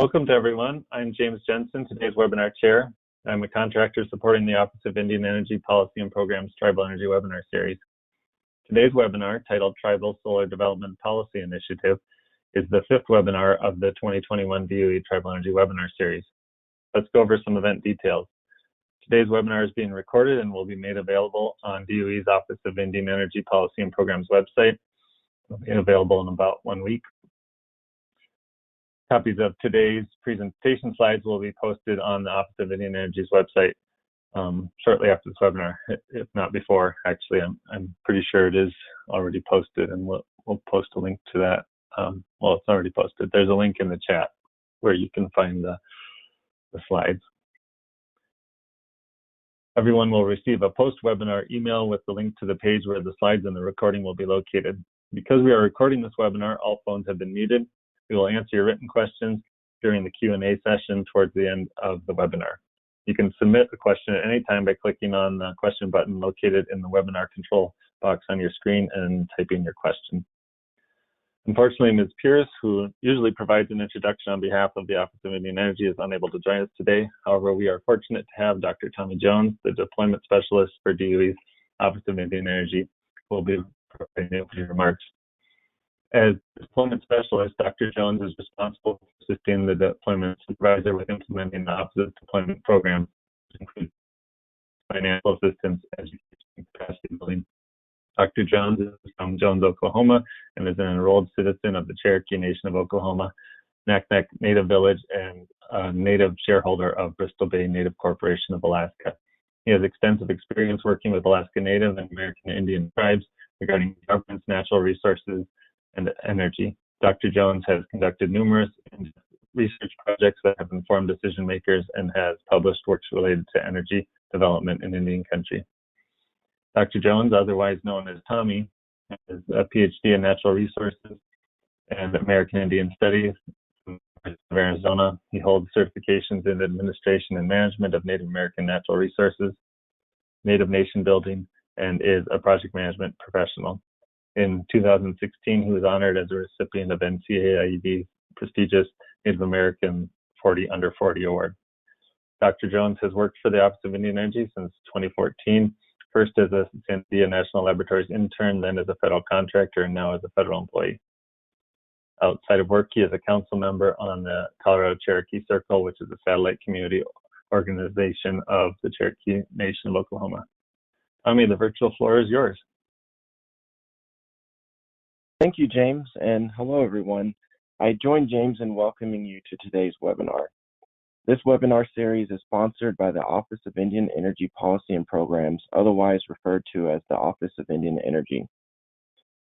Welcome to everyone. I'm James Jensen, today's webinar chair. I'm a contractor supporting the Office of Indian Energy Policy and Programs Tribal Energy Webinar Series. Today's webinar, titled Tribal Solar Development Policy Initiative, is the fifth webinar of the 2021 DOE Tribal Energy Webinar Series. Let's go over some event details. Today's webinar is being recorded and will be made available on DOE's Office of Indian Energy Policy and Programs website. It'll be available in about 1 week. Copies of today's presentation slides will be posted on the Office of Indian Energy's website shortly after this webinar, if not before. Actually, I'm pretty sure it is already posted, and we'll post a link to that. Well, it's already posted. There's a link in the chat where you can find the slides. Everyone will receive a post-webinar email with the link to the page where the slides and the recording will be located. Because we are recording this webinar, all phones have been muted. We will answer your written questions during the Q&A session towards the end of the webinar. You can submit a question at any time by clicking on the question button located in the webinar control box on your screen and typing your question. Unfortunately, Ms. Pierce, who usually provides an introduction on behalf of the Office of Indian Energy, is unable to join us today. However, we are fortunate to have Dr. Tommy Jones, the deployment specialist for DOE's Office of Indian Energy, who will be providing opening remarks. As deployment specialist, Dr. Jones is responsible for assisting the deployment supervisor with implementing the Office's deployment program, which includes financial assistance, education, and capacity building. Dr. Jones is from Jones, Oklahoma, and is an enrolled citizen of the Cherokee Nation of Oklahoma, Naknek Native Village, and a native shareholder of Bristol Bay Native Corporation of Alaska. He has extensive experience working with Alaska Native and American Indian tribes regarding government's natural resources and energy. Dr. Jones has conducted numerous research projects that have informed decision makers and has published works related to energy development in Indian country. Dr. Jones, otherwise known as Tommy, has a PhD in natural resources and American Indian studies from the University of Arizona. He holds certifications in administration and management of Native American natural resources, Native nation building, and is a project management professional. In 2016, he was honored as a recipient of NCAIED's prestigious Native American 40 Under 40 Award. Dr. Jones has worked for the Office of Indian Energy since 2014, first as a Sandia National Laboratory's intern, then as a federal contractor, and now as a federal employee. Outside of work, he is a council member on the Colorado Cherokee Circle, which is a satellite community organization of the Cherokee Nation of Oklahoma. Tommy, the virtual floor is yours. Thank you, James, and hello, everyone. I join James in welcoming you to today's webinar. This webinar series is sponsored by the Office of Indian Energy Policy and Programs, otherwise referred to as the Office of Indian Energy.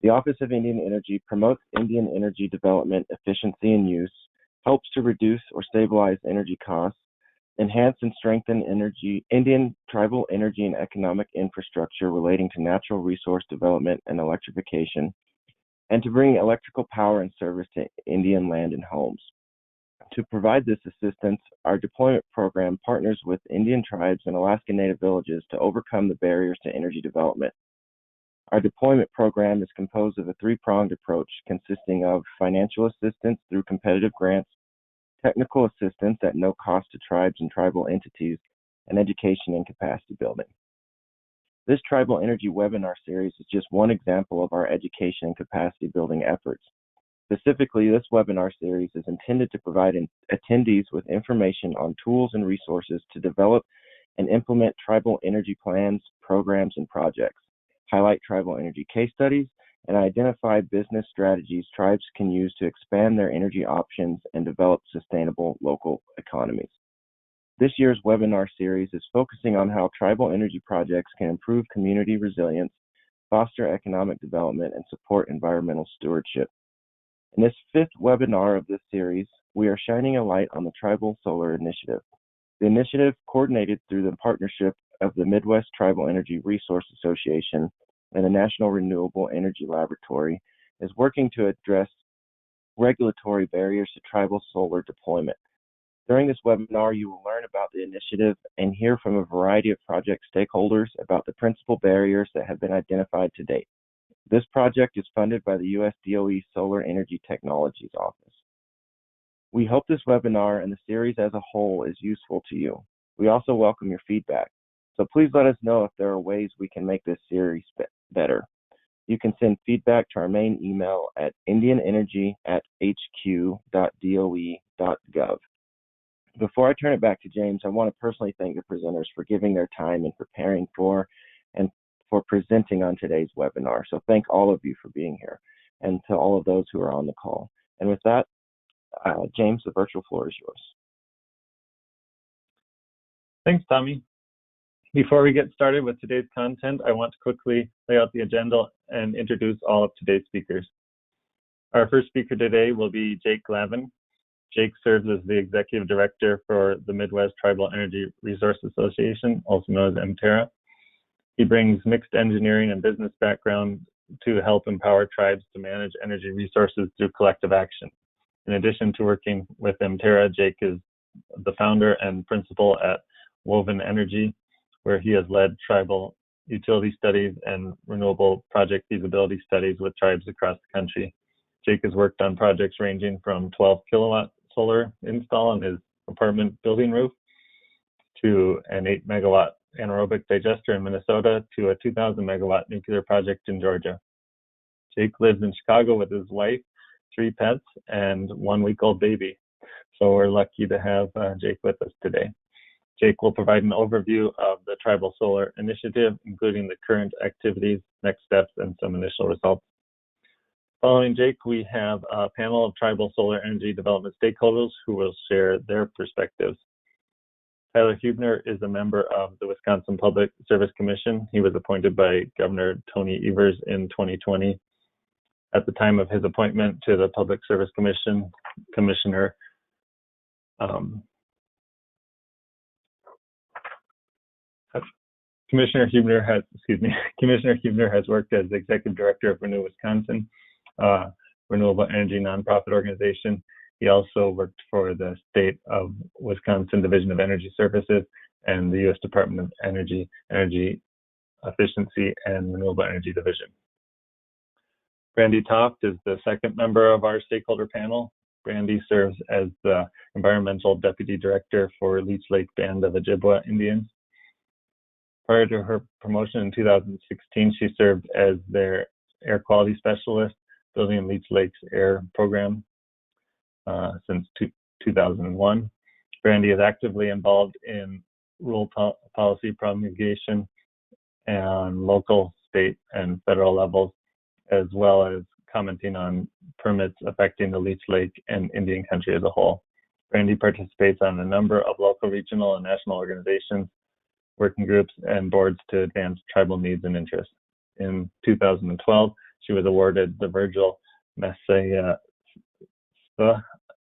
The Office of Indian Energy promotes Indian energy development, efficiency, and use, helps to reduce or stabilize energy costs, enhance and strengthen Indian tribal energy and economic infrastructure relating to natural resource development and electrification, and to bring electrical power and service to Indian land and homes. To provide this assistance, our deployment program partners with Indian tribes and Alaska Native villages to overcome the barriers to energy development. Our deployment program is composed of a three-pronged approach consisting of financial assistance through competitive grants, technical assistance at no cost to tribes and tribal entities, and education and capacity building. This Tribal Energy webinar series is just one example of our education and capacity building efforts. Specifically, this webinar series is intended to provide attendees with information on tools and resources to develop and implement tribal energy plans, programs, and projects, highlight tribal energy case studies, and identify business strategies tribes can use to expand their energy options and develop sustainable local economies. This year's webinar series is focusing on how tribal energy projects can improve community resilience, foster economic development, and support environmental stewardship. In this fifth webinar of this series, we are shining a light on the Tribal Solar Initiative. The initiative, coordinated through the partnership of the Midwest Tribal Energy Resource Association and the National Renewable Energy Laboratory, is working to address regulatory barriers to tribal solar deployment. During this webinar, you will learn about the initiative and hear from a variety of project stakeholders about the principal barriers that have been identified to date. This project is funded by the U.S. DOE Solar Energy Technologies Office. We hope this webinar and the series as a whole is useful to you. We also welcome your feedback. So please let us know if there are ways we can make this series better. You can send feedback to our main email at indianenergy@hq.doe.gov. Before I turn it back to James, I want to personally thank the presenters for giving their time and preparing for and for presenting on today's webinar. So thank all of you for being here, and to all of those who are on the call. And with that, James, the virtual floor is yours. Thanks, Tommy. Before we get started with today's content, I want to quickly lay out the agenda and introduce all of today's speakers. Our first speaker today will be Jake Glavin. Jake serves as the Executive Director for the Midwest Tribal Energy Resource Association, also known as MTERA. He brings mixed engineering and business background to help empower tribes to manage energy resources through collective action. In addition to working with MTERA, Jake is the founder and principal at Woven Energy, where he has led tribal utility studies and renewable project feasibility studies with tribes across the country. Jake has worked on projects ranging from 12 kilowatt solar install on his apartment building roof to an 8 megawatt anaerobic digester in Minnesota to a 2,000 megawatt nuclear project in Georgia. Jake lives in Chicago with his wife, 3 pets, and 1-week-old baby. So we're lucky to have Jake with us today. Jake will provide an overview of the Tribal Solar Initiative, including the current activities, next steps, and some initial results. Following Jake, we have a panel of tribal solar energy development stakeholders who will share their perspectives. Tyler Huebner is a member of the Wisconsin Public Service Commission. He was appointed by Governor Tony Evers in 2020. At the time of his appointment to the Public Service Commission, Commissioner Huebner has worked as Executive Director of Renew Wisconsin, renewable energy nonprofit organization. He also worked for the State of Wisconsin Division of Energy Services and the U.S. Department of Energy, Energy Efficiency and Renewable Energy Division. Brandy Toft is the second member of our stakeholder panel. Brandy serves as the Environmental Deputy Director for Leech Lake Band of Ojibwa Indians. Prior to her promotion in 2016, she served as their air quality specialist, building Leech Lake's air program since 2001. Brandy is actively involved in rural policy promulgation and local, state, and federal levels, as well as commenting on permits affecting the Leech Lake and Indian country as a whole. Brandy participates on a number of local, regional, and national organizations, working groups, and boards to advance tribal needs and interests. In 2012, she was awarded the Virgil Messiah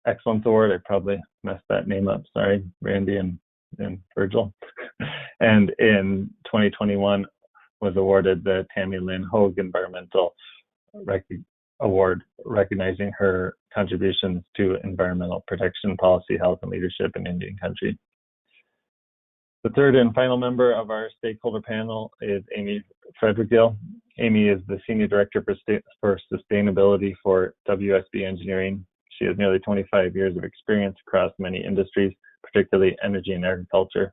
Excellence Award. I probably messed that name up. Sorry, Randy and Virgil. And in 2021, was awarded the Tammy Lynn Hogue Environmental Award, recognizing her contributions to environmental protection, policy, health, and leadership in Indian country. The third and final member of our stakeholder panel is Amy Frederigal. Amy is the Senior Director for Sustainability for WSB Engineering. She has nearly 25 years of experience across many industries, particularly energy and agriculture,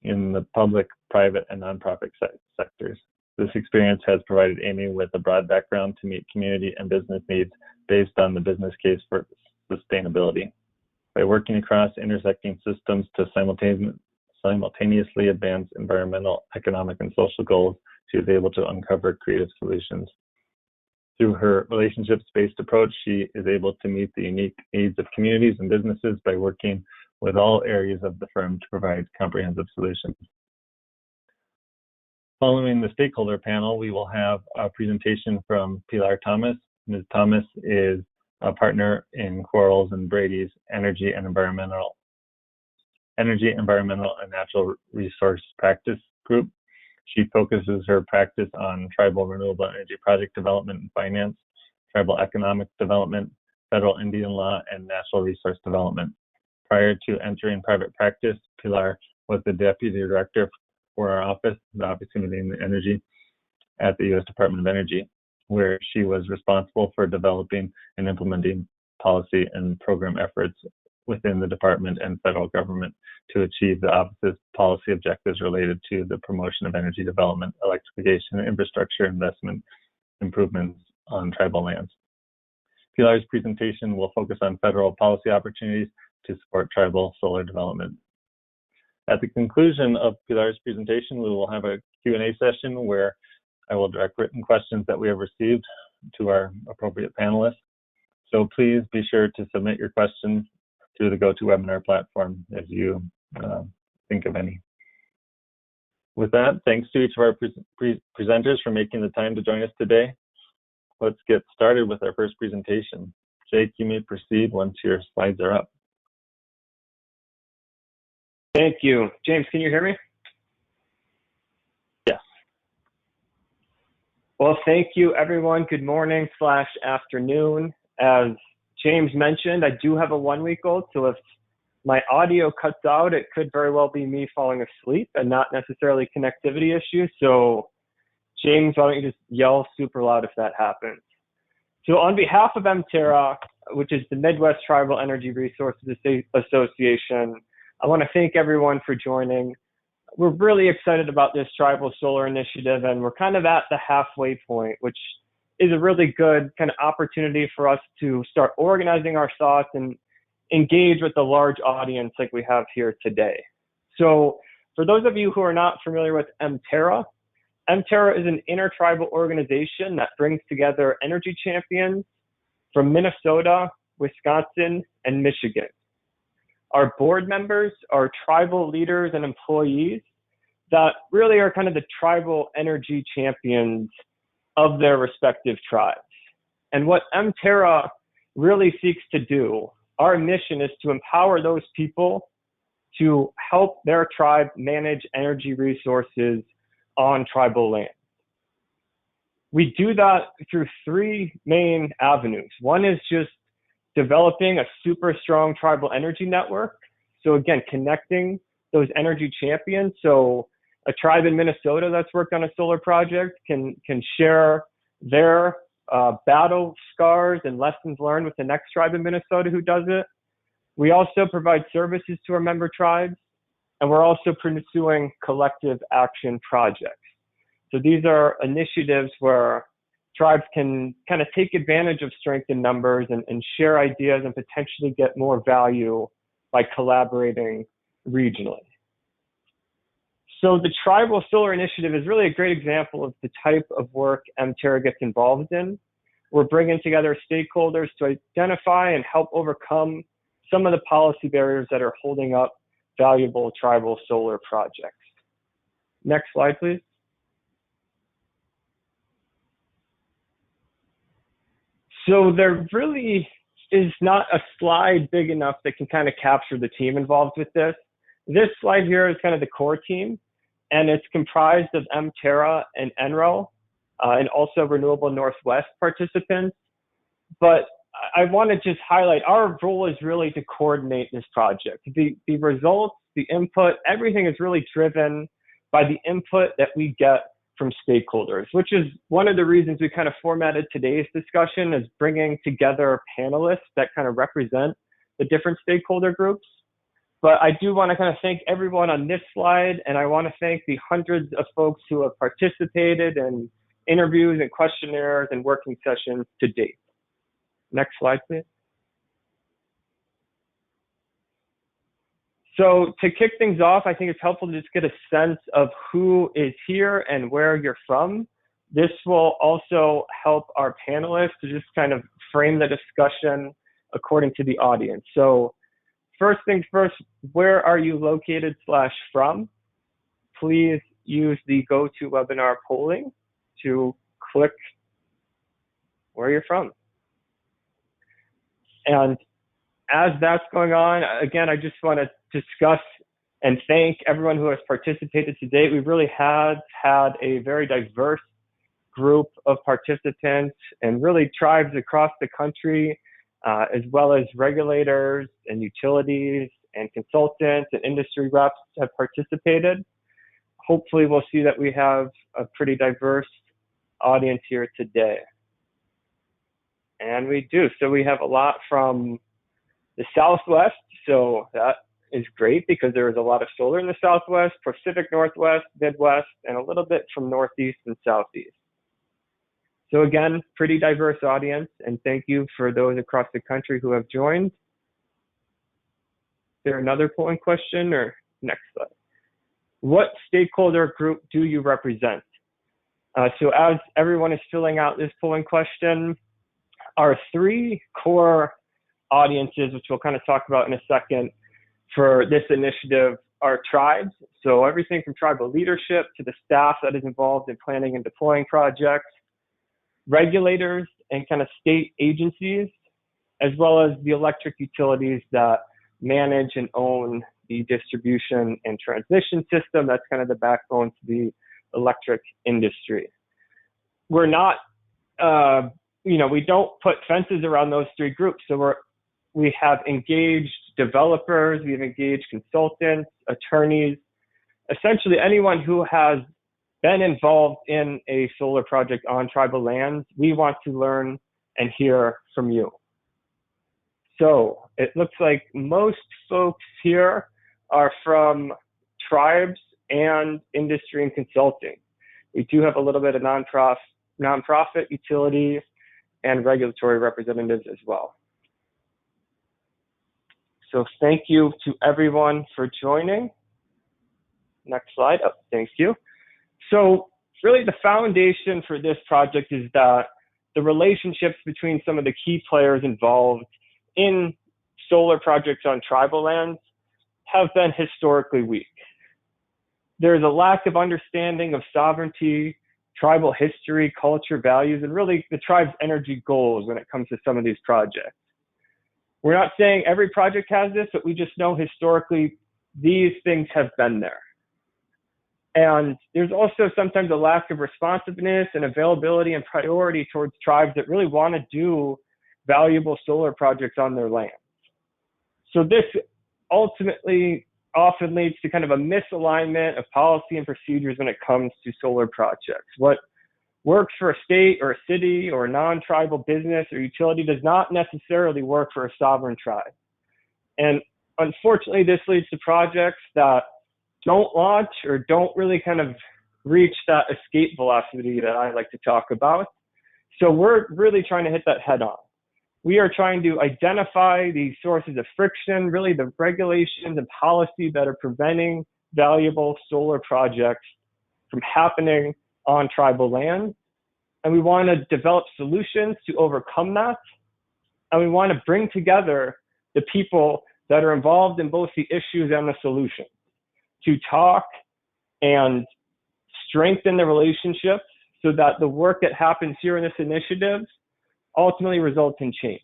in the public, private, and nonprofit sectors. This experience has provided Amy with a broad background to meet community and business needs based on the business case for sustainability. By working across intersecting systems to simultaneously advance environmental, economic, and social goals, she is able to uncover creative solutions. Through her relationships-based approach, she is able to meet the unique needs of communities and businesses by working with all areas of the firm to provide comprehensive solutions. Following the stakeholder panel, we will have a presentation from Pilar Thomas. Ms. Thomas is a partner in Quarles and Brady's Energy, Environmental, and Natural Resource Practice Group. She focuses her practice on tribal renewable energy project development and finance, tribal economic development, federal Indian law, and natural resource development. Prior to entering private practice, Pilar was the Deputy Director for our office, the Office of Energy, at the U.S. Department of Energy, where she was responsible for developing and implementing policy and program efforts within the department and federal government to achieve the office's policy objectives related to the promotion of energy development, electrification, and infrastructure investment improvements on tribal lands. Pilar's presentation will focus on federal policy opportunities to support tribal solar development. At the conclusion of Pilar's presentation, we will have a Q&A session where I will direct written questions that we have received to our appropriate panelists. So please be sure to submit your questions through the GoToWebinar platform as you think of any. With that, thanks to each of our presenters for making the time to join us today. Let's get started with our first presentation. Jake, you may proceed once your slides are up. Thank you. James, can you hear me? Yes. Well, thank you, everyone. Good morning / afternoon. As James mentioned, I do have a 1-week-old, so if my audio cuts out, it could very well be me falling asleep and not necessarily connectivity issues. So James, why don't you just yell super loud if that happens. So on behalf of MTERA, which is the Midwest Tribal Energy Resources Association, I want to thank everyone for joining. We're really excited about this tribal solar initiative, and we're kind of at the halfway point, which is a really good kind of opportunity for us to start organizing our thoughts and engage with a large audience like we have here today. So for those of you who are not familiar with MTERA, MTERA is an intertribal organization that brings together energy champions from Minnesota, Wisconsin, and Michigan. Our board members are tribal leaders and employees that really are kind of the tribal energy champions of their respective tribes. And what MTERA really seeks to do, our mission is to empower those people to help their tribe manage energy resources on tribal land. We do that through 3 main avenues. One is just developing a super strong tribal energy network. So again, connecting those energy champions. So a tribe in Minnesota that's worked on a solar project can share their battle scars and lessons learned with the next tribe in Minnesota who does it. We also provide services to our member tribes, and we're also pursuing collective action projects. So these are initiatives where tribes can kind of take advantage of strength in numbers and share ideas and potentially get more value by collaborating regionally. So the Tribal Solar Initiative is really a great example of the type of work MTERA gets involved in. We're bringing together stakeholders to identify and help overcome some of the policy barriers that are holding up valuable tribal solar projects. Next slide, please. So there really is not a slide big enough that can kind of capture the team involved with this. This slide here is kind of the core team, and it's comprised of MTERA and NREL, and also Renewable Northwest participants. But I want to just highlight our role is really to coordinate this project. The results, the input, everything is really driven by the input that we get from stakeholders, which is one of the reasons we kind of formatted today's discussion as bringing together panelists that kind of represent the different stakeholder groups. But I do want to kind of thank everyone on this slide, and I want to thank the hundreds of folks who have participated in interviews and questionnaires and working sessions to date. Next slide, please. So to kick things off, I think it's helpful to just get a sense of who is here and where you're from. This will also help our panelists to just kind of frame the discussion according to the audience. So first things first, where are you located / from? Please use the GoToWebinar polling to click where you're from. And as that's going on, again, I just want to discuss and thank everyone who has participated to date. We really have had a very diverse group of participants and really tribes across the country, as well as regulators and utilities and consultants and industry reps have participated. Hopefully we'll see that we have a pretty diverse audience here today. And we do. So we have a lot from the Southwest. So that is great because there is a lot of solar in the Southwest, Pacific Northwest, Midwest, and a little bit from Northeast and Southeast. So again, pretty diverse audience. And thank you for those across the country who have joined. Is there another polling question or next slide? What stakeholder group do you represent? So as everyone is filling out this polling question, our three core audiences, which we'll kind of talk about in a second, for this initiative are tribes. So everything from tribal leadership to the staff that is involved in planning and deploying projects, regulators and kind of state agencies, as well as the electric utilities that manage and own the distribution and transmission system. That's kind of the backbone to the electric industry. We're not, we don't put fences around those three groups. So we have engaged developers, we have engaged consultants, attorneys, essentially anyone who has been involved in a solar project on tribal lands. We want to learn and hear from you. So it looks like most folks here are from tribes and industry and consulting. We do have a little bit of nonprofit, utilities, and regulatory representatives as well. So thank you to everyone for joining. Next slide. Oh, thank you. So really the foundation for this project is that the relationships between some of the key players involved in solar projects on tribal lands have been historically weak. There's a lack of understanding of sovereignty, tribal history, culture, values, and really the tribe's energy goals when it comes to some of these projects. We're not saying every project has this, but we just know historically these things have been there. And there's also sometimes a lack of responsiveness and availability and priority towards tribes that really want to do valuable solar projects on their land. So this ultimately often leads to kind of a misalignment of policy and procedures when it comes to solar projects. What works for a state or a city or a non-tribal business or utility does not necessarily work for a sovereign tribe. And unfortunately, this leads to projects that don't launch or don't really kind of reach that escape velocity that I like to talk about. So we're really trying to hit that head on. We are trying to identify the sources of friction, really the regulations and policy that are preventing valuable solar projects from happening on tribal land. And we want to develop solutions to overcome that. And we want to bring together the people that are involved in both the issues and the solutions to talk and strengthen the relationships so that the work that happens here in this initiative ultimately results in change.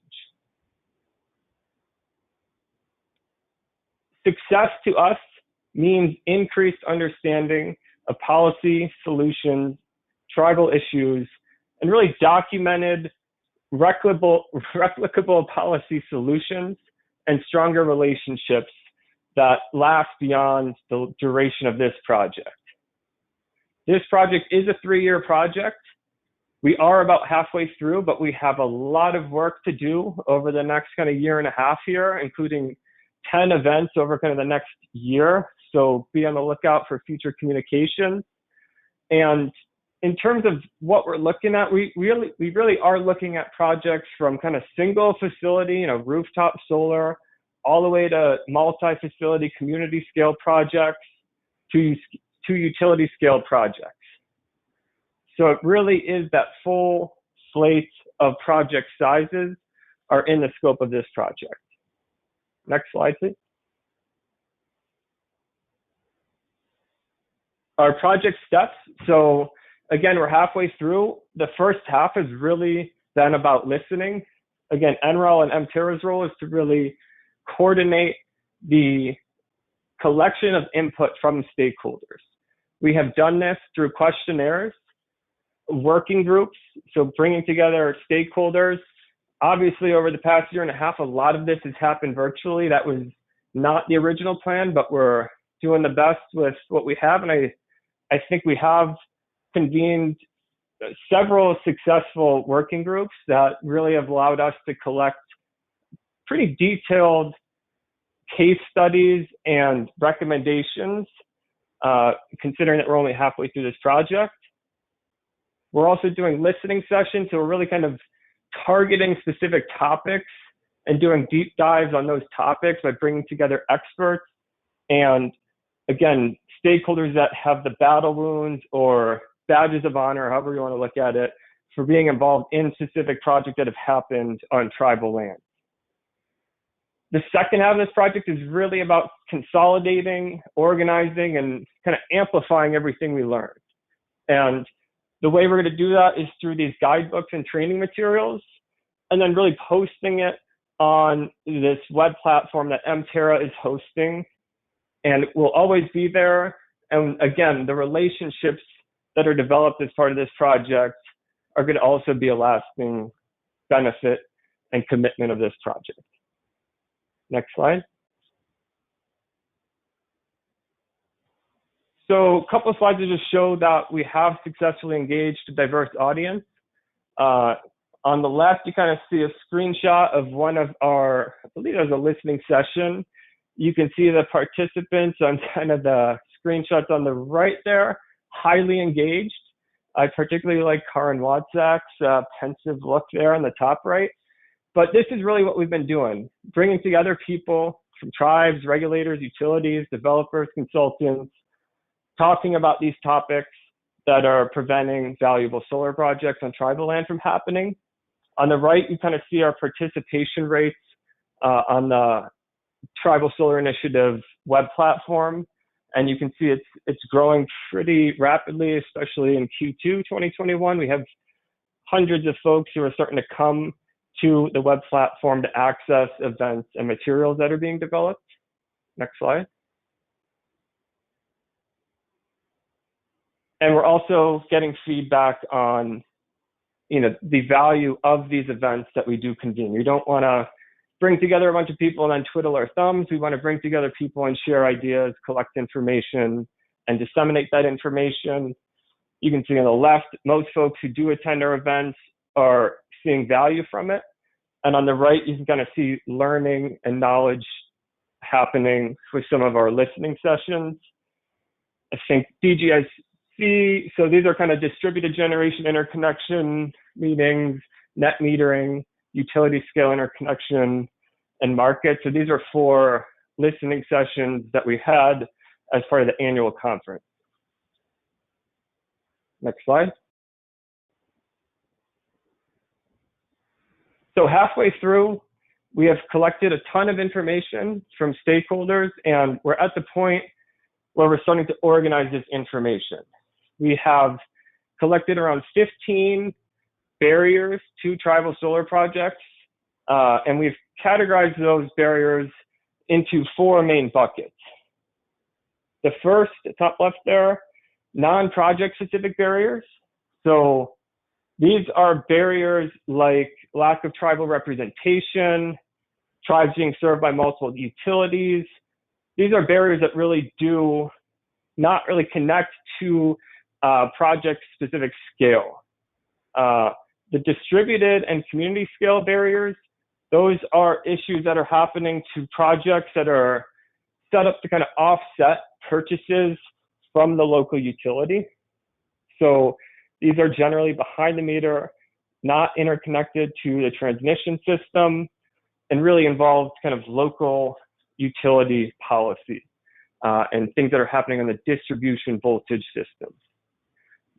Success to us means increased understanding of policy, solutions, tribal issues, and really documented, replicable policy solutions and stronger relationships that last beyond the duration of this project. This project is a 3-year project. We are about halfway through, but we have a lot of work to do over the next kind of year and a half here, including 10 events over kind of the next year. So be on the lookout for future communications. And in terms of what we're looking at, we really are looking at projects from kind of single facility, rooftop solar, all the way to multi-facility community scale projects to utility scale projects. So it really is that full slate of project sizes are in the scope of this project. Next slide, please. Our project steps. So again, we're halfway through. The first half has really been about listening. Again, NREL and MTERA's role is to really coordinate the collection of input from stakeholders. We have done this through questionnaires, working groups, so bringing together stakeholders. Obviously, over the past year and a half, a lot of this has happened virtually. That was not the original plan, but we're doing the best with what we have. And I think we have convened several successful working groups that really have allowed us to collect pretty detailed case studies and recommendations, considering that we're only halfway through this project. We're also doing listening sessions, so we're really kind of targeting specific topics and doing deep dives on those topics by bringing together experts and, again, stakeholders that have the battle wounds or badges of honor, however you want to look at it, for being involved in specific projects that have happened on tribal land. The second half of this project is really about consolidating, organizing, and kind of amplifying everything we learned. And the way we're going to do that is through these guidebooks and training materials, and then really posting it on this web platform that MTERA is hosting. And it will always be there. And again, the relationships that are developed as part of this project are going to also be a lasting benefit and commitment of this project. Next slide. So a couple of slides to just show that we have successfully engaged a diverse audience. On the left, you kind of see a screenshot of one of our, I believe it was a listening session. You can see the participants on kind of the screenshots on the right there, highly engaged. I particularly like Karin Watzak's pensive look there on the top right. But this is really what we've been doing, bringing together people from tribes, regulators, utilities, developers, consultants, talking about these topics that are preventing valuable solar projects on tribal land from happening. On the right, you kind of see our participation rates on the Tribal Solar Initiative web platform. And you can see it's growing pretty rapidly, especially in Q2 2021. We have hundreds of folks who are starting to come to the web platform to access events and materials that are being developed. Next slide. And we're also getting feedback on, the value of these events that we do convene. We don't want to bring together a bunch of people and then twiddle our thumbs. We want to bring together people and share ideas, collect information, and disseminate that information. You can see on the left, most folks who do attend our events are seeing value from it. And on the right, you can kind of see learning and knowledge happening with some of our listening sessions. I think DGIC, so these are kind of distributed generation interconnection meetings, net metering, utility scale interconnection, and market. So these are 4 listening sessions that we had as part of the annual conference. Next slide. So halfway through, we have collected a ton of information from stakeholders, and we're at the point where we're starting to organize this information. We have collected around 15 barriers to tribal solar projects, and we've categorized those barriers into 4 main buckets. The first, the top left there, non-project specific barriers. So these are barriers like lack of tribal representation, tribes being served by multiple utilities. These are barriers that really do not really connect to project-specific scale. The distributed and community scale barriers, those are issues that are happening to projects that are set up to kind of offset purchases from the local utility. So these are generally behind the meter, not interconnected to the transmission system, and really involve kind of local utility policy and things that are happening on the distribution voltage system.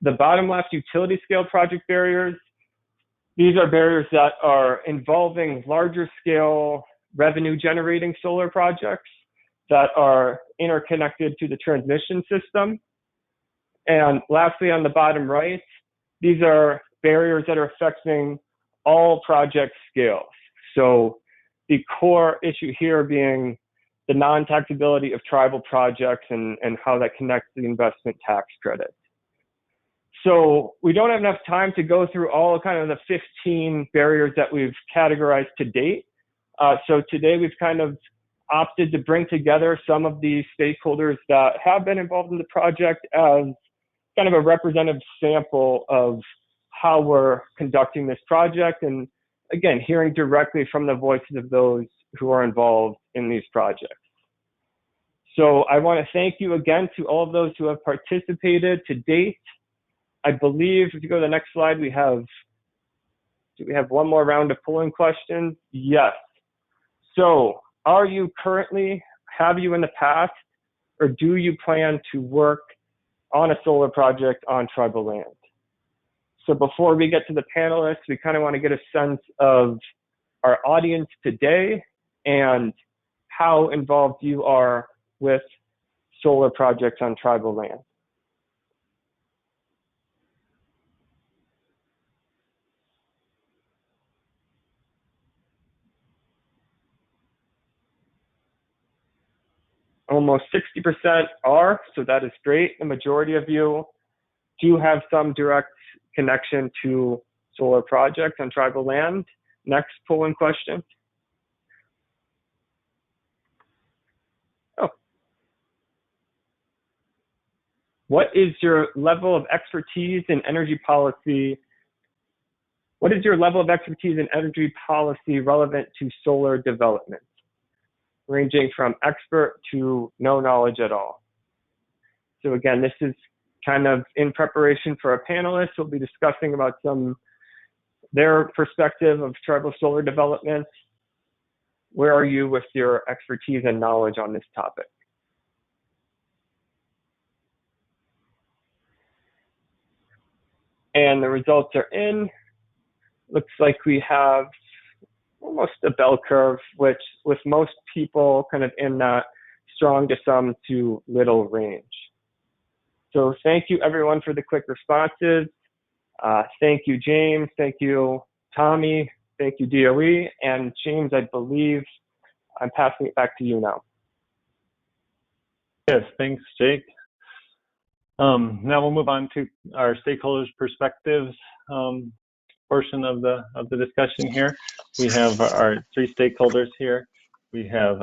The bottom left, utility scale project barriers, these are barriers that are involving larger scale revenue generating solar projects that are interconnected to the transmission system. And lastly, on the bottom right, these are barriers that are affecting all project scales. So the core issue here being the non-taxability of tribal projects and how that connects to the investment tax credit. So we don't have enough time to go through all kind of the 15 barriers that we've categorized to date. So today we've kind of opted to bring together some of the stakeholders that have been involved in the project as kind of a representative sample of how we're conducting this project, and again, hearing directly from the voices of those who are involved in these projects. So I want to thank you again to all of those who have participated to date. I believe, if you go to the next slide, do we have one more round of polling questions? Yes. So are you currently, have you in the past, or do you plan to work on a solar project on tribal land? So before we get to the panelists, we kind of want to get a sense of our audience today and how involved you are with solar projects on tribal land. Almost 60% are, so that is great. The majority of you do have some direct connection to solar projects on tribal land. Next polling question. Oh. What is your level of expertise in energy policy? What is your level of expertise in energy policy relevant to solar development? Ranging from expert to no knowledge at all. So again, this is kind of in preparation for our panelists. We'll be discussing about their perspective of tribal solar development. Where are you with your expertise and knowledge on this topic? And the results are in. Looks like we have almost a bell curve, which with most people kind of in that strong to some to little range. So thank you everyone for the quick responses. Thank you, James. Thank you, Tommy. Thank you, DOE. And James, I believe I'm passing it back to you now. Yes, thanks, Jake. Now we'll move on to our stakeholders' perspectives portion of the discussion here. We have our three stakeholders here. We have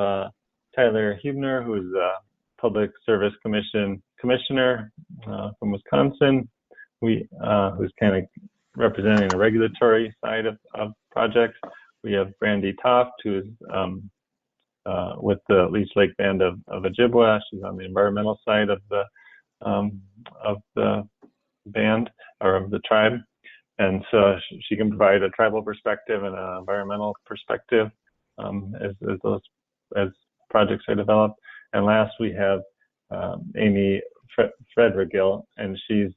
Tyler Huebner, who is a Public Service Commission commissioner from Wisconsin, who's kind of representing the regulatory side of projects. We have Brandy Toft, who is with the Leech Lake Band of Ojibwa. She's on the environmental side of the band or of the tribe. And so she can provide a tribal perspective and an environmental perspective as projects are developed. And last, we have Amy Frederigal, and she's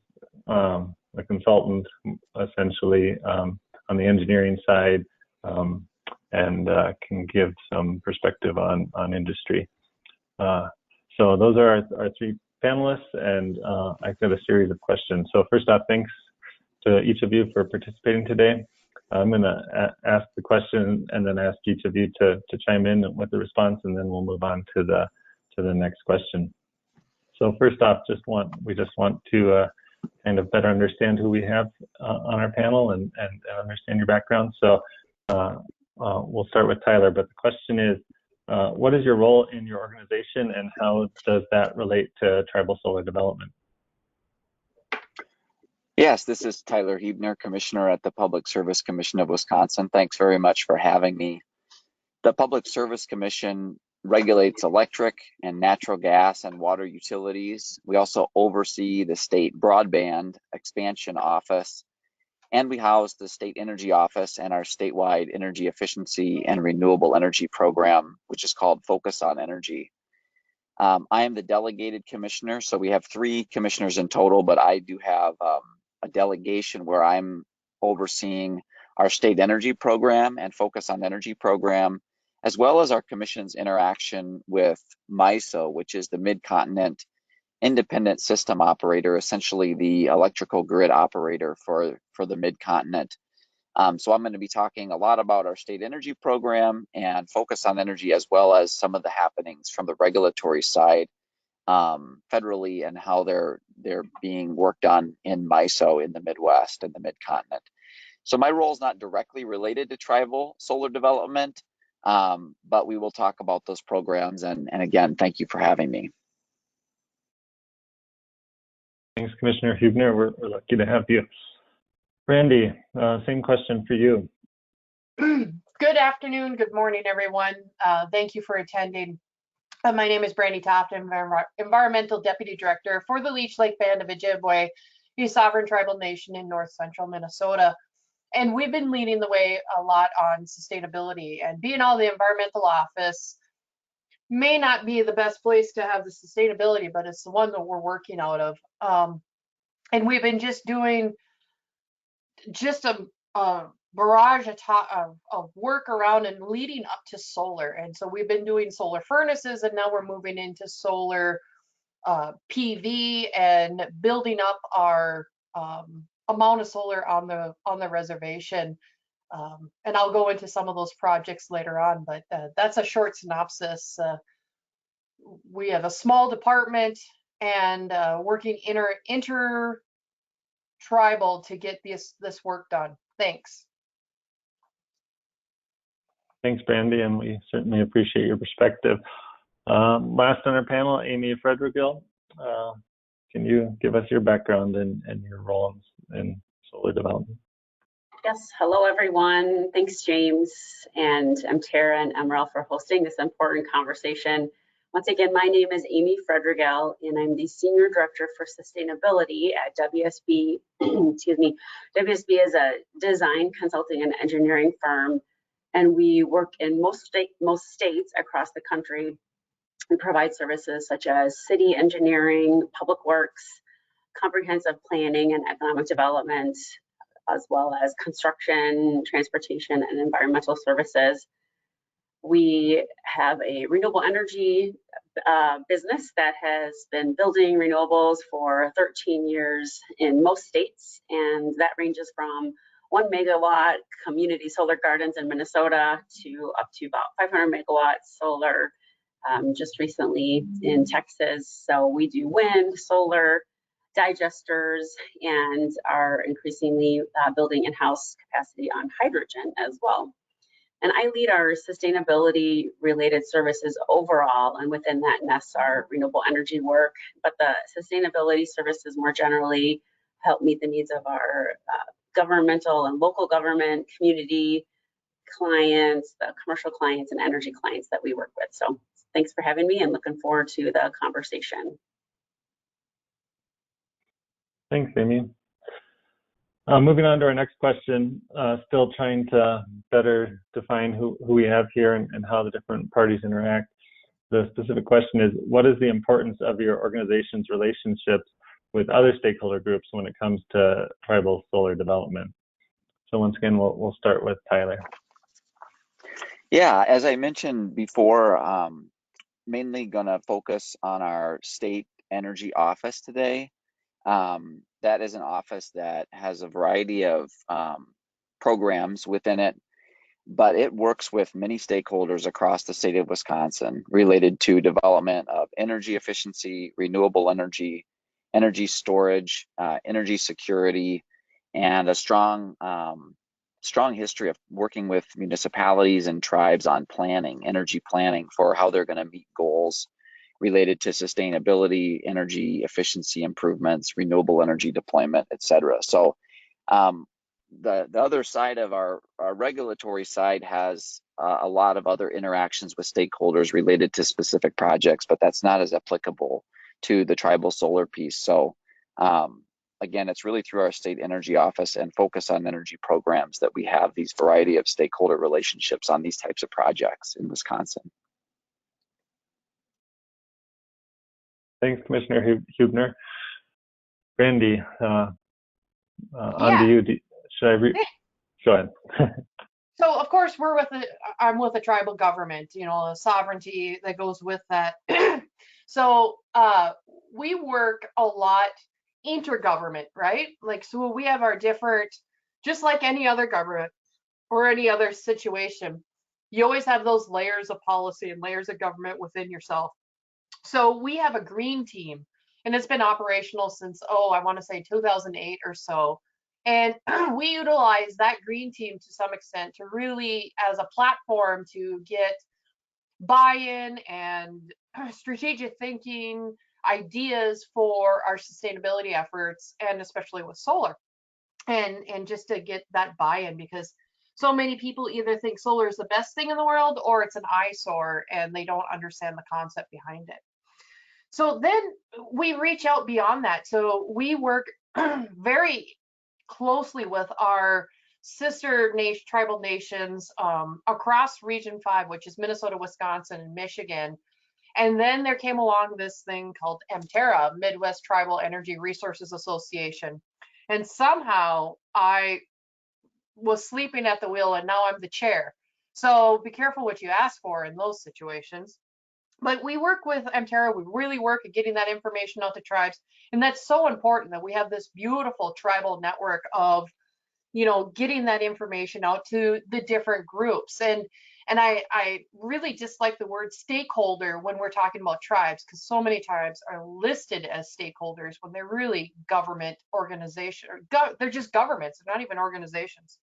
a consultant essentially on the engineering side and can give some perspective on industry. So those are our three panelists, and I've got a series of questions. So first off, thanks to each of you for participating today. I'm going to ask the question and then ask each of you to chime in with the response, and then we'll move on to the next question. So first off, we just want to kind of better understand who we have on our panel and understand your background. So we'll start with Tyler, but the question is, what is your role in your organization, and how does that relate to tribal solar development? Yes, this is Tyler Huebner, Commissioner at the Public Service Commission of Wisconsin. Thanks very much for having me. The Public Service Commission regulates electric and natural gas and water utilities. We also oversee the state broadband expansion office, and we house the state energy office and our statewide energy efficiency and renewable energy program, which is called Focus on Energy. I am the delegated commissioner, so we have 3 commissioners in total, but I do have a delegation where I'm overseeing our state energy program and Focus on Energy program, as well as our commission's interaction with MISO, which is the Mid-Continent Independent System Operator, essentially the electrical grid operator for the Mid-Continent. So I'm going to be talking a lot about our state energy program and Focus on Energy, as well as some of the happenings from the regulatory side federally and how they're being worked on in MISO in the Midwest and the Mid-Continent. So my role is not directly related to tribal solar development, but we will talk about those programs. And again, thank you for having me. Thanks, Commissioner Huebner. We're lucky to have you. Brandy, same question for you. Good afternoon, good morning, everyone. Thank you for attending. My name is Brandy Toft. I'm Environmental Deputy Director for the Leech Lake Band of Ojibwe, a sovereign tribal nation in north central Minnesota. And we've been leading the way a lot on sustainability, and being all the environmental office may not be the best place to have the sustainability, but it's the one that we're working out of. And we've been just doing a barrage of work around and leading up to solar. And so we've been doing solar furnaces, and now we're moving into solar PV and building up our amount of solar on the reservation. And I'll go into some of those projects later on, but that's a short synopsis. We have a small department and working inter-tribal to get this work done. Thanks. Thanks, Brandy, and we certainly appreciate your perspective. Last on our panel, Amy Frederigal. Can you give us your background and your role in solar development? Yes, hello everyone. Thanks, James and MTERA and NREL for hosting this important conversation. Once again, my name is Amy Frederigal, and I'm the Senior Director for Sustainability at WSB. Excuse me. WSB is a design, consulting, and engineering firm, and we work in most states across the country. We provide services such as city engineering, public works, comprehensive planning and economic development, as well as construction, transportation, and environmental services. We have a renewable energy business that has been building renewables for 13 years in most states, and that ranges from 1 megawatt community solar gardens in Minnesota to up to about 500 megawatts solar just recently in Texas. So we do wind, solar, digesters, and are increasingly building in-house capacity on hydrogen as well. And I lead our sustainability related services overall, and within that nests our renewable energy work, but the sustainability services more generally help meet the needs of our governmental and local government, community clients, the commercial clients, and energy clients that we work with. So thanks for having me, and looking forward to the conversation. Thanks, Amy. Moving on to our next question, still trying to better define who we have here and how the different parties interact. The specific question is, what is the importance of your organization's relationships with other stakeholder groups when it comes to tribal solar development? So once again, we'll start with Tyler. Yeah, as I mentioned before, mainly gonna focus on our state energy office today. That is an office that has a variety of programs within it, but it works with many stakeholders across the state of Wisconsin related to development of energy efficiency, renewable energy, energy storage, energy security, and a strong history of working with municipalities and tribes on planning, energy planning for how they're going to meet goals related to sustainability, energy efficiency improvements, renewable energy deployment, et cetera. So the other side of our regulatory side has a lot of other interactions with stakeholders related to specific projects, but that's not as applicable to the tribal solar piece. So again, it's really through our state energy office and focus on energy programs that we have these variety of stakeholder relationships on these types of projects in Wisconsin. Thanks, Commissioner Huebner. Brandy, on to you. Should I go ahead? So of course I'm with a tribal government, a sovereignty that goes with that. So we work a lot intergovernment, right? Like, so we have our different, just like any other government or any other situation, you always have those layers of policy and layers of government within yourself. So we have a green team, and it's been operational since, I want to say 2008 or so. And we utilize that green team to some extent to really, as a platform, to get buy-in and strategic thinking ideas for our sustainability efforts, and especially with solar. and just to get that buy-in, because so many people either think solar is the best thing in the world or it's an eyesore and they don't understand the concept behind it. So then we reach out beyond that. So we work very closely with our sister tribal nations across Region 5, which is Minnesota, Wisconsin, and Michigan. And then there came along this thing called MTERA, Midwest Tribal Energy Resources Association. And somehow I was sleeping at the wheel and now I'm the chair. So be careful what you ask for in those situations. But we work with MTERA, we really work at getting that information out to tribes. And that's so important that we have this beautiful tribal network of, you know, getting that information out to the different groups. And I really dislike the word stakeholder when we're talking about tribes, because so many tribes are listed as stakeholders when they're really government organization, or they're just governments, they're not even organizations.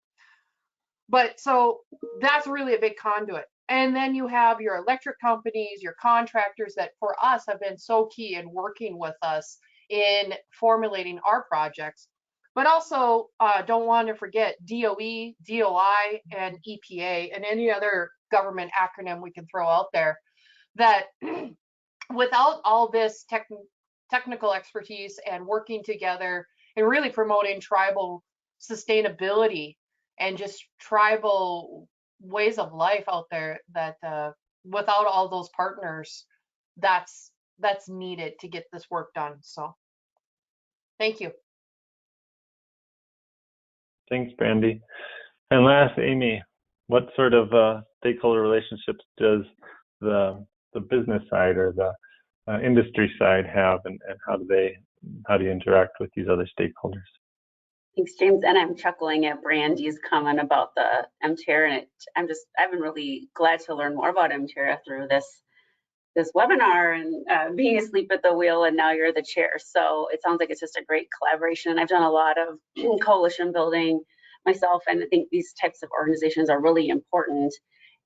But so that's really a big conduit. And then you have your electric companies, your contractors that for us have been so key in working with us in formulating our projects. But also don't want to forget DOE, DOI, and EPA, and any other government acronym we can throw out there, that without all this technical expertise and working together and really promoting tribal sustainability and just tribal ways of life out there, that without all those partners, that's needed to get this work done. So thank you. Thanks, Brandy. And last, Amy, what sort of stakeholder relationships does the business side or the industry side have, and how do you interact with these other stakeholders? Thanks, James. And I'm chuckling at Brandy's comment about the MTERA, and I've been really glad to learn more about MTERA through this webinar, and being asleep at the wheel, and now you're the chair. So it sounds like it's just a great collaboration. I've done a lot of coalition building myself, and I think these types of organizations are really important.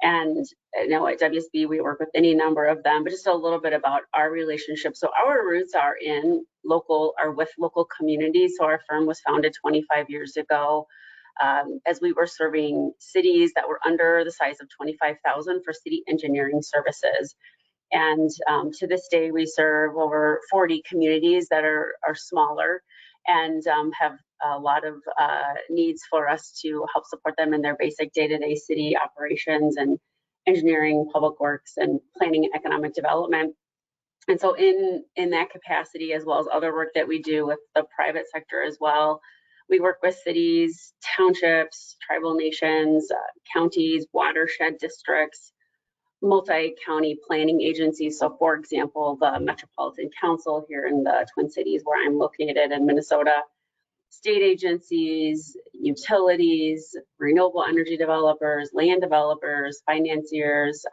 And you know, at WSB, we work with any number of them, but just a little bit about our relationship. So our roots are with local communities. So our firm was founded 25 years ago as we were serving cities that were under the size of 25,000 for city engineering services. And to this day, we serve over 40 communities that are smaller and have a lot of needs for us to help support them in their basic day-to-day city operations and engineering, public works, and planning and economic development. And so in that capacity, as well as other work that we do with the private sector as well, we work with cities, townships, tribal nations, counties, watershed districts, multi-county planning agencies. So for example, the Metropolitan Council here in the Twin Cities, where I'm located in Minnesota, state agencies, utilities, renewable energy developers, land developers, financiers,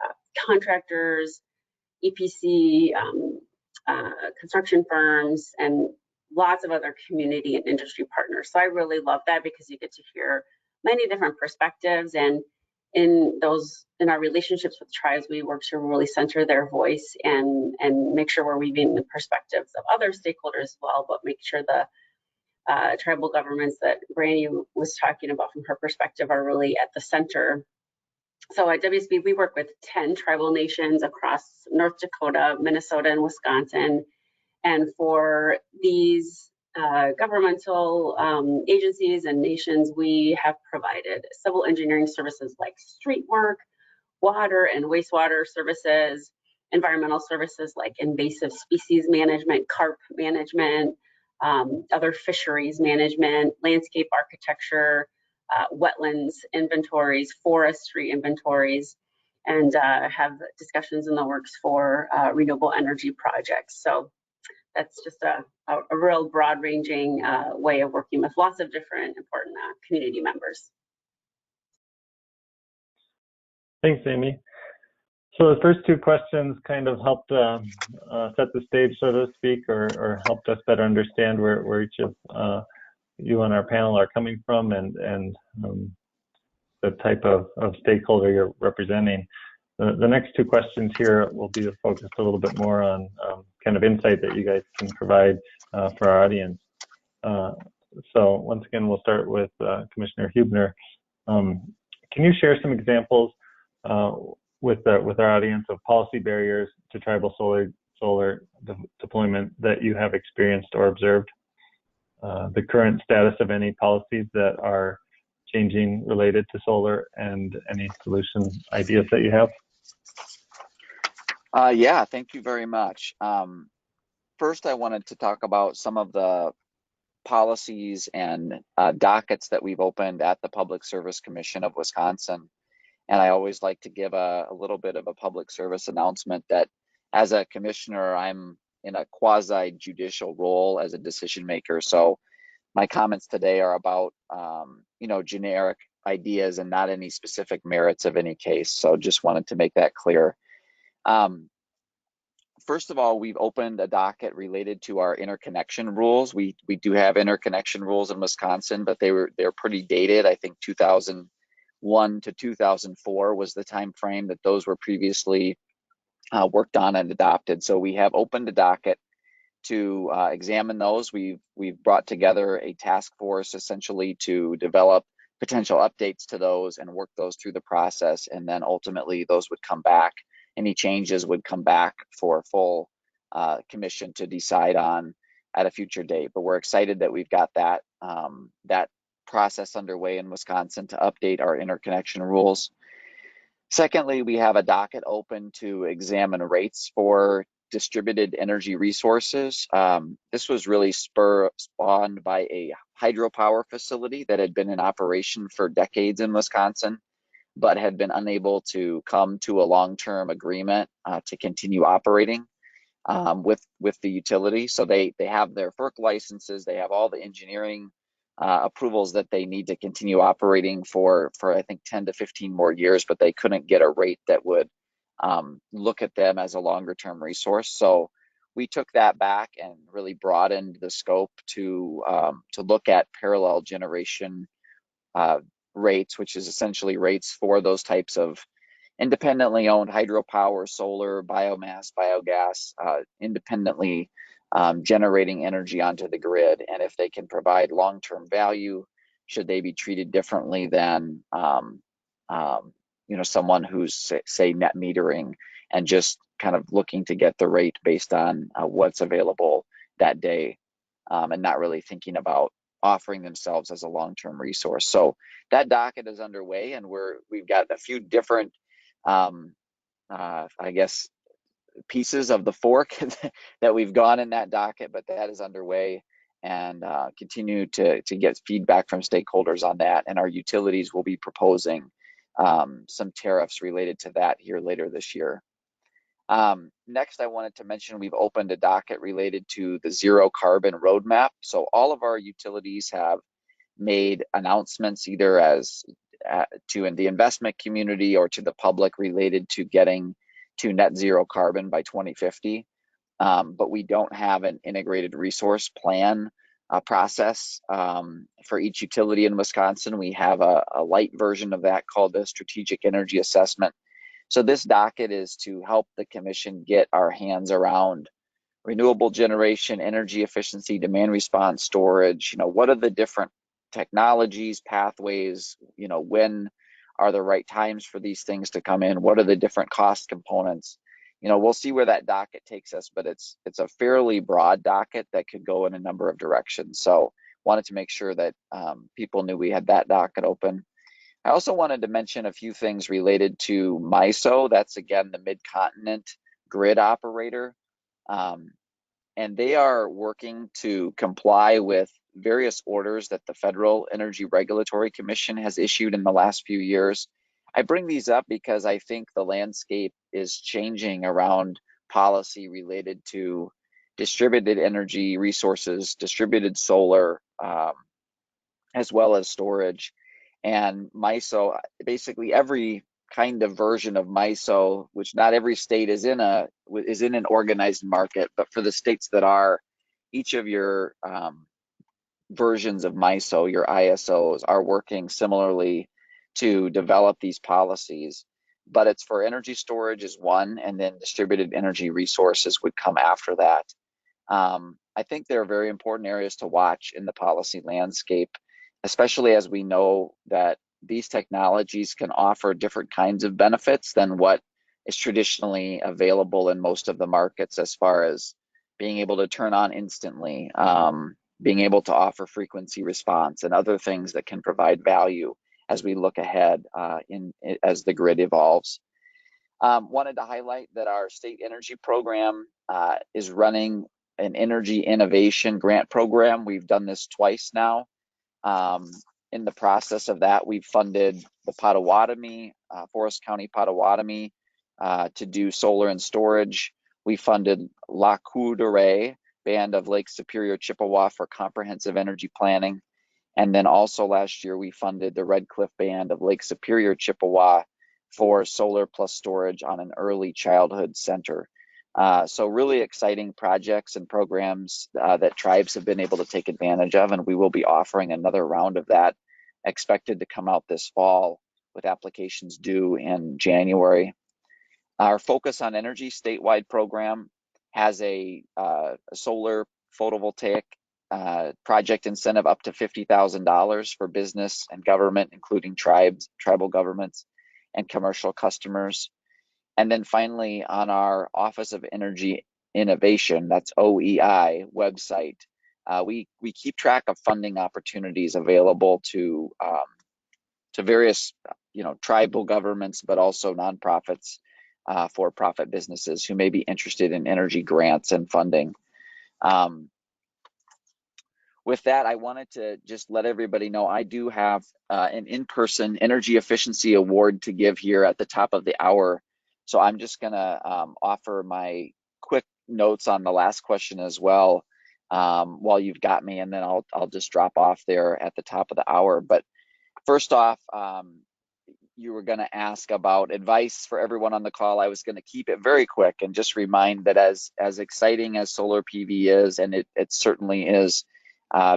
contractors, EPC, construction firms, and lots of other community and industry partners. So I really love that, because you get to hear many different perspectives, and in our relationships with tribes, we work to really center their voice and make sure we're weaving the perspectives of other stakeholders as well, but make sure the tribal governments that Brandy was talking about from her perspective are really at the center. So at WSB, we work with 10 tribal nations across North Dakota, Minnesota, and Wisconsin. And for these governmental agencies and nations, we have provided civil engineering services like street work, water and wastewater services, environmental services like invasive species management, carp management, other fisheries management, landscape architecture, wetlands inventories, forestry inventories, and have discussions in the works for renewable energy projects. So that's just a real broad-ranging way of working with lots of different important community members. Thanks, Amy. So the first two questions kind of helped set the stage, so to speak, or helped us better understand where each of you on our panel are coming from, and the type of stakeholder you're representing. The next two questions here will be focused a little bit more on kind of insight that you guys can provide for our audience. So once again, we'll start with Commissioner Huebner. Can you share some examples with our audience of policy barriers to tribal solar deployment that you have experienced or observed? The current status of any policies that are changing related to solar, and any solution ideas that you have? Yeah, thank you very much. First, I wanted to talk about some of the policies and dockets that we've opened at the Public Service Commission of Wisconsin. And I always like to give a little bit of a public service announcement that as a commissioner, I'm in a quasi-judicial role as a decision maker. So my comments today are about, generic ideas and not any specific merits of any case. So just wanted to make that clear. First of all, we've opened a docket related to our interconnection rules. We do have interconnection rules in Wisconsin, but they're pretty dated. I think 2001 to 2004 was the time frame that those were previously worked on and adopted. So we have opened a docket to examine those. We've brought together a task force essentially to develop potential updates to those and work those through the process, and then ultimately those would come back. Any changes would come back for full commission to decide on at a future date. But we're excited that we've got that process underway in Wisconsin to update our interconnection rules. Secondly, we have a docket open to examine rates for distributed energy resources. This was really spawned by a hydropower facility that had been in operation for decades in Wisconsin, but had been unable to come to a long-term agreement to continue operating with the utility. So they have their FERC licenses, they have all the engineering approvals that they need to continue operating for I think 10 to 15 more years, but they couldn't get a rate that would look at them as a longer term resource. So we took that back and really broadened the scope to look at parallel generation rates, which is essentially rates for those types of independently owned hydropower, solar, biomass, biogas, independently generating energy onto the grid. And if they can provide long-term value, should they be treated differently than someone who's say net metering and just kind of looking to get the rate based on what's available that day, and not really thinking about offering themselves as a long-term resource. So that docket is underway, and we've got a few different pieces of the fork that we've gone in that docket, but that is underway, and continue to get feedback from stakeholders on that. And our utilities will be proposing some tariffs related to that here later this year. Next, I wanted to mention we've opened a docket related to the zero carbon roadmap. So all of our utilities have made announcements either as to the investment community or to the public related to getting to net zero carbon by 2050. But we don't have an integrated resource plan process for each utility in Wisconsin. We have a light version of that called the Strategic Energy Assessment. So this docket is to help the commission get our hands around renewable generation, energy efficiency, demand response, storage. What are the different technologies, pathways, when are the right times for these things to come in? What are the different cost components? We'll see where that docket takes us, but it's a fairly broad docket that could go in a number of directions. So wanted to make sure that people knew we had that docket open. I also wanted to mention a few things related to MISO. That's again the Mid-Continent Grid Operator. And they are working to comply with various orders that the Federal Energy Regulatory Commission has issued in the last few years. I bring these up because I think the landscape is changing around policy related to distributed energy resources, distributed solar, as well as storage. And MISO, basically every kind of version of MISO, which not every state is in an organized market, but for the states that are, each of your versions of MISO, your ISOs, are working similarly to develop these policies. But it's for energy storage is one, and then distributed energy resources would come after that. I think there are very important areas to watch in the policy landscape, especially as we know that these technologies can offer different kinds of benefits than what is traditionally available in most of the markets, as far as being able to turn on instantly, being able to offer frequency response, and other things that can provide value as we look ahead as the grid evolves. Wanted to highlight that our state energy program is running an energy innovation grant program. We've done this twice now. In the process of that, we've funded the Potawatomi, Forest County Potawatomi, to do solar and storage. We funded La Coudere Band of Lake Superior, Chippewa for comprehensive energy planning. And then also last year, we funded the Red Cliff Band of Lake Superior, Chippewa for solar plus storage on an early childhood center. So really exciting projects and programs that tribes have been able to take advantage of, and we will be offering another round of that, expected to come out this fall, with applications due in January. Our Focus on Energy statewide program has a solar photovoltaic project incentive up to $50,000 for business and government, including tribal governments and commercial customers. And then finally, on our Office of Energy Innovation, that's OEI website, we keep track of funding opportunities available to various tribal governments, but also nonprofits, for-profit businesses who may be interested in energy grants and funding. With that, I wanted to just let everybody know I do have an in-person energy efficiency award to give here at the top of the hour. So I'm just going to offer my quick notes on the last question as well, while you've got me, and then I'll just drop off there at the top of the hour. But first off, you were going to ask about advice for everyone on the call. I was going to keep it very quick and just remind that as exciting as solar PV is, and it certainly is,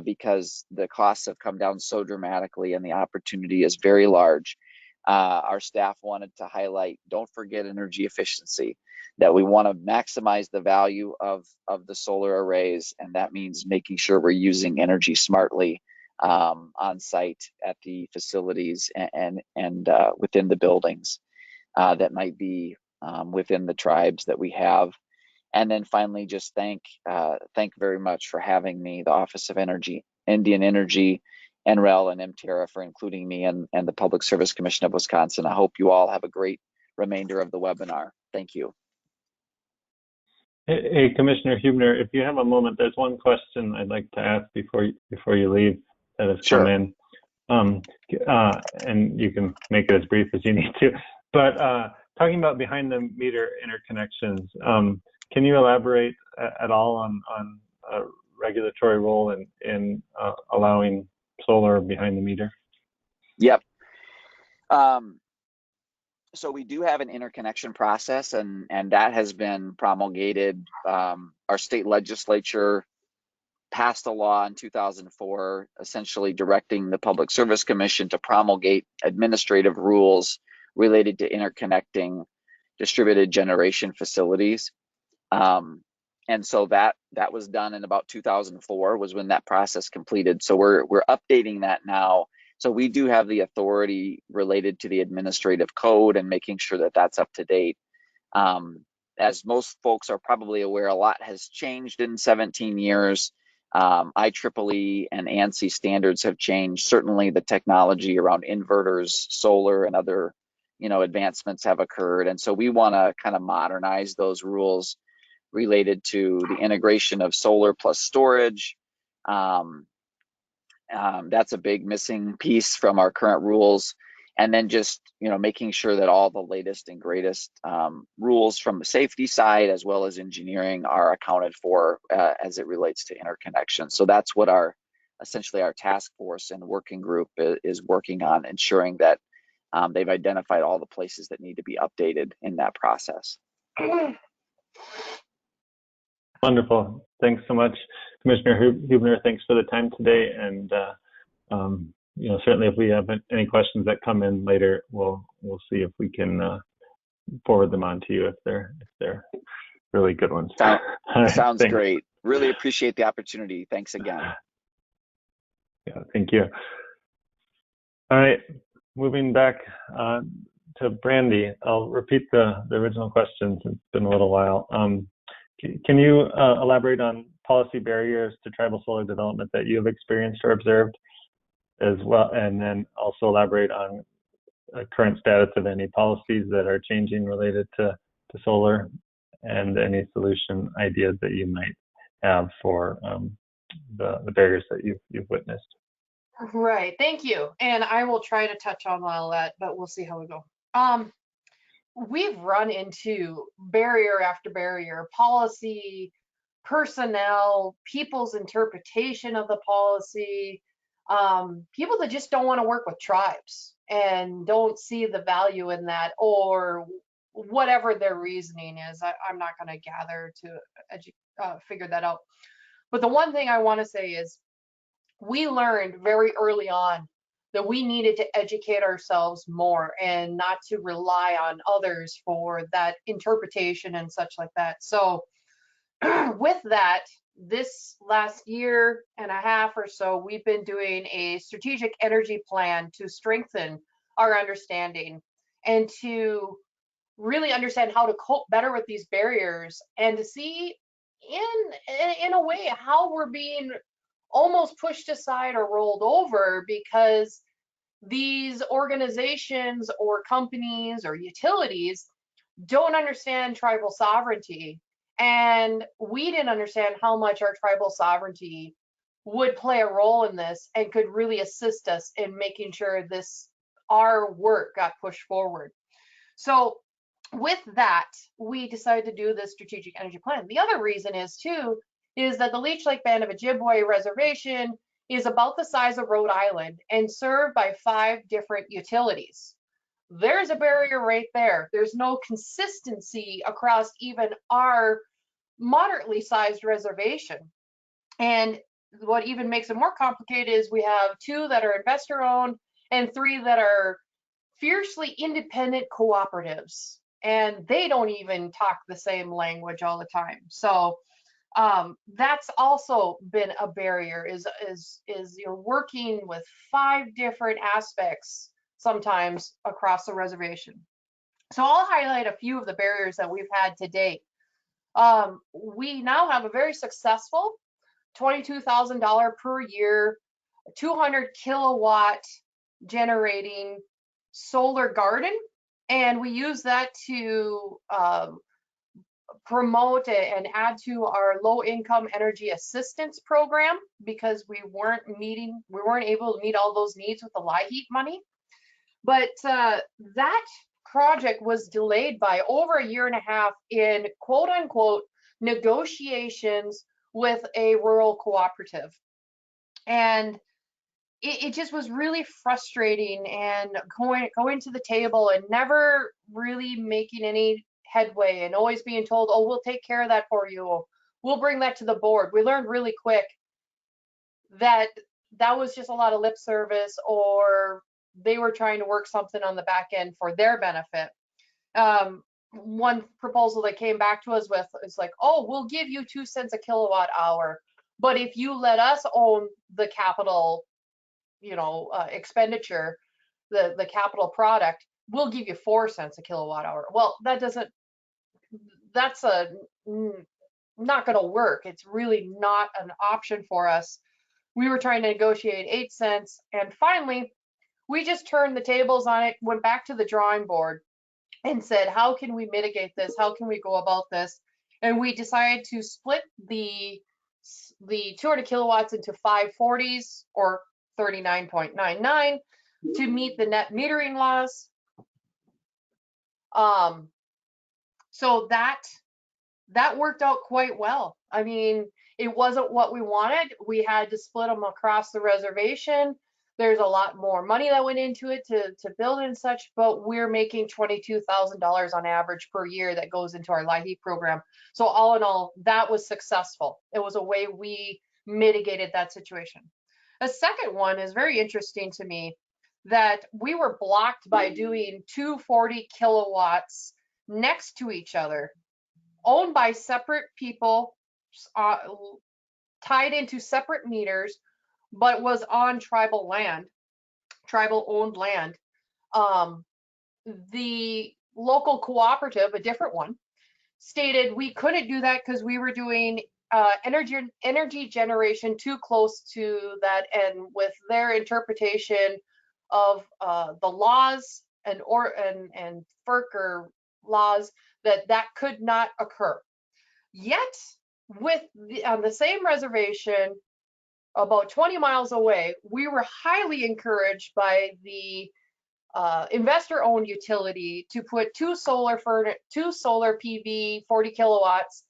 because the costs have come down so dramatically and the opportunity is very large, our staff wanted to highlight, don't forget energy efficiency, that we want to maximize the value of the solar arrays, and that means making sure we're using energy smartly on site at the facilities and within the buildings that might be within the tribes that we have. And then finally, just thank very much for having me, the Office of Indian Energy, NREL, and MTERA, for including me, and the Public Service Commission of Wisconsin. I hope you all have a great remainder of the webinar. Thank you. Hey, Commissioner Huebner, if you have a moment, there's one question I'd like to ask before you leave that has come in. And you can make it as brief as you need to. But talking about behind the meter interconnections, can you elaborate at all on a regulatory role in allowing solar behind the meter? Yep. So we do have an interconnection process, and that has been promulgated. Our state legislature passed a law in 2004, essentially directing the Public Service Commission to promulgate administrative rules related to interconnecting distributed generation facilities. And so that was done in about 2004 was when that process completed. So we're updating that now. So we do have the authority related to the administrative code and making sure that that's up to date. As most folks are probably aware, a lot has changed in 17 years. IEEE and ANSI standards have changed. Certainly the technology around inverters, solar, and other advancements have occurred. And so we want to kind of modernize those rules related to the integration of solar plus storage. That's a big missing piece from our current rules. And then just making sure that all the latest and greatest rules from the safety side as well as engineering are accounted for as it relates to interconnection. So that's what essentially our task force and working group is working on, ensuring that they've identified all the places that need to be updated in that process. Wonderful. Thanks so much, Commissioner Huebner. Thanks for the time today. And certainly if we have any questions that come in later, we'll see if we can forward them on to you if they're really good ones. Sounds great. Really appreciate the opportunity. Thanks again. Yeah, thank you. All right, moving back to Brandy. I'll repeat the original questions. It's been a little while. Can you elaborate on policy barriers to tribal solar development that you have experienced or observed as well, and then also elaborate on current status of any policies that are changing related to solar, and any solution ideas that you might have for the barriers that you've witnessed. Right, thank you. And I will try to touch on all that, but we'll see how we go. We've run into barrier after barrier, policy, personnel, people's interpretation of the policy, people that just don't want to work with tribes and don't see the value in that, or whatever their reasoning is. I'm not going to gather to figure that out. But the one thing I want to say is we learned very early on that we needed to educate ourselves more and not to rely on others for that interpretation and such like that. So with that, this last year and a half or so, we've been doing a strategic energy plan to strengthen our understanding and to really understand how to cope better with these barriers, and to see in a way how we're being almost pushed aside or rolled over because these organizations or companies or utilities don't understand tribal sovereignty. And we didn't understand how much our tribal sovereignty would play a role in this and could really assist us in making sure our work got pushed forward. So with that, we decided to do this strategic energy plan. The other reason is that the Leech Lake Band of Ojibwe Reservation is about the size of Rhode Island and served by 5 different utilities. There's a barrier right there. There's no consistency across even our moderately sized reservation. And what even makes it more complicated is we have 2 that are investor owned and 3 that are fiercely independent cooperatives. And they don't even talk the same language all the time. So that's also been a barrier, is you're working with 5 different aspects sometimes across the reservation. So I'll highlight a few of the barriers that we've had to date. We now have a very successful $22,000 per year, 200 kilowatt generating solar garden, and we use that to promote and add to our low income energy assistance program, because we weren't able to meet all those needs with the LIHEAP money. But that project was delayed by over a year and a half in quote unquote negotiations with a rural cooperative. And it just was really frustrating, and going to the table and never really making any headway, and always being told, oh, we'll take care of that for you, we'll bring that to the board. We learned really quick that was just a lot of lip service, or they were trying to work something on the back end for their benefit. One proposal they came back to us with is like, oh, we'll give you 2 cents a kilowatt hour, but if you let us own the capital expenditure, the capital product, we'll give you 4 cents a kilowatt hour. Well, that's not going to work. It's really not an option for us. We were trying to negotiate 8 cents, and finally we just turned the tables on it, went back to the drawing board and said, how can we mitigate this? How can we go about this? And we decided to split the 200 kilowatts into 540s, or 39.99, to meet the net metering laws. So that worked out quite well. I mean, it wasn't what we wanted. We had to split them across the reservation. There's a lot more money that went into it to build and such, but we're making $22,000 on average per year that goes into our LIHEAP program. So all in all, that was successful. It was a way we mitigated that situation. The second one is very interesting to me, that we were blocked by doing 240 kilowatts next to each other, owned by separate people, tied into separate meters, but was on tribal land, tribal owned land. The local cooperative, a different one, stated we couldn't do that because we were doing energy generation too close to that, and with their interpretation of the laws and FERC or laws, that could not occur. Yet, on the same reservation, about 20 miles away, we were highly encouraged by the investor-owned utility to put two solar PV 40 kilowatts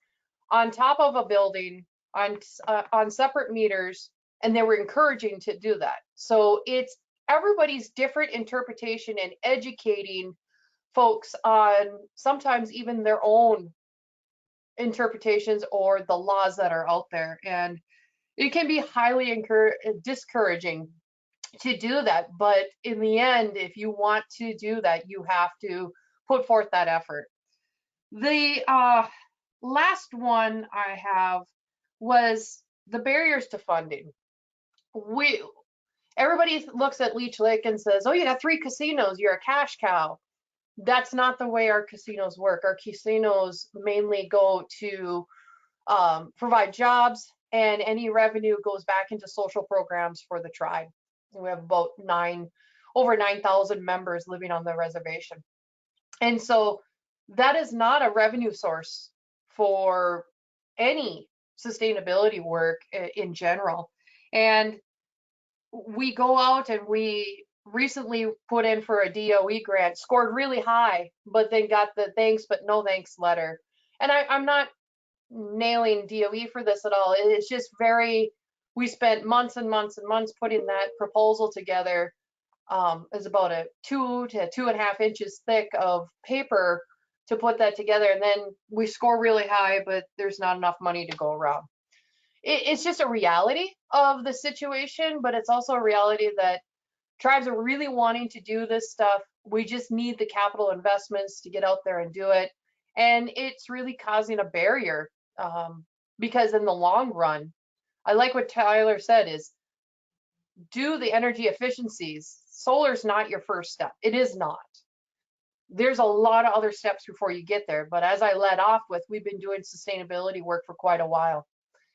on top of a building on separate meters, and they were encouraging to do that. So it's everybody's different interpretation and educating folks on sometimes even their own interpretations or the laws that are out there, and it can be highly discouraging to do that. But in the end, if you want to do that, you have to put forth that effort. The last one I have was the barriers to funding. Everybody looks at Leech Lake and says, oh, you got 3 casinos, you're a cash cow. That's not the way our casinos work. Our casinos mainly go to provide jobs, and any revenue goes back into social programs for the tribe. We have about over 9,000 members living on the reservation. And so that is not a revenue source for any sustainability work in general. And we go out, and we recently put in for a DOE grant, scored really high, but then got the thanks but no thanks letter. And I'm not nailing DOE for this at all. It's just we spent months and months and months putting that proposal together. It's about a 2 to 2.5 inches thick of paper to put that together, and then we score really high, but there's not enough money to go around. It's just a reality of the situation, but it's also a reality that tribes are really wanting to do this stuff. We just need the capital investments to get out there and do it. And it's really causing a barrier because in the long run, I like what Tyler said, is do the energy efficiencies. Solar's not your first step. It is not. There's a lot of other steps before you get there. But as I led off with, we've been doing sustainability work for quite a while.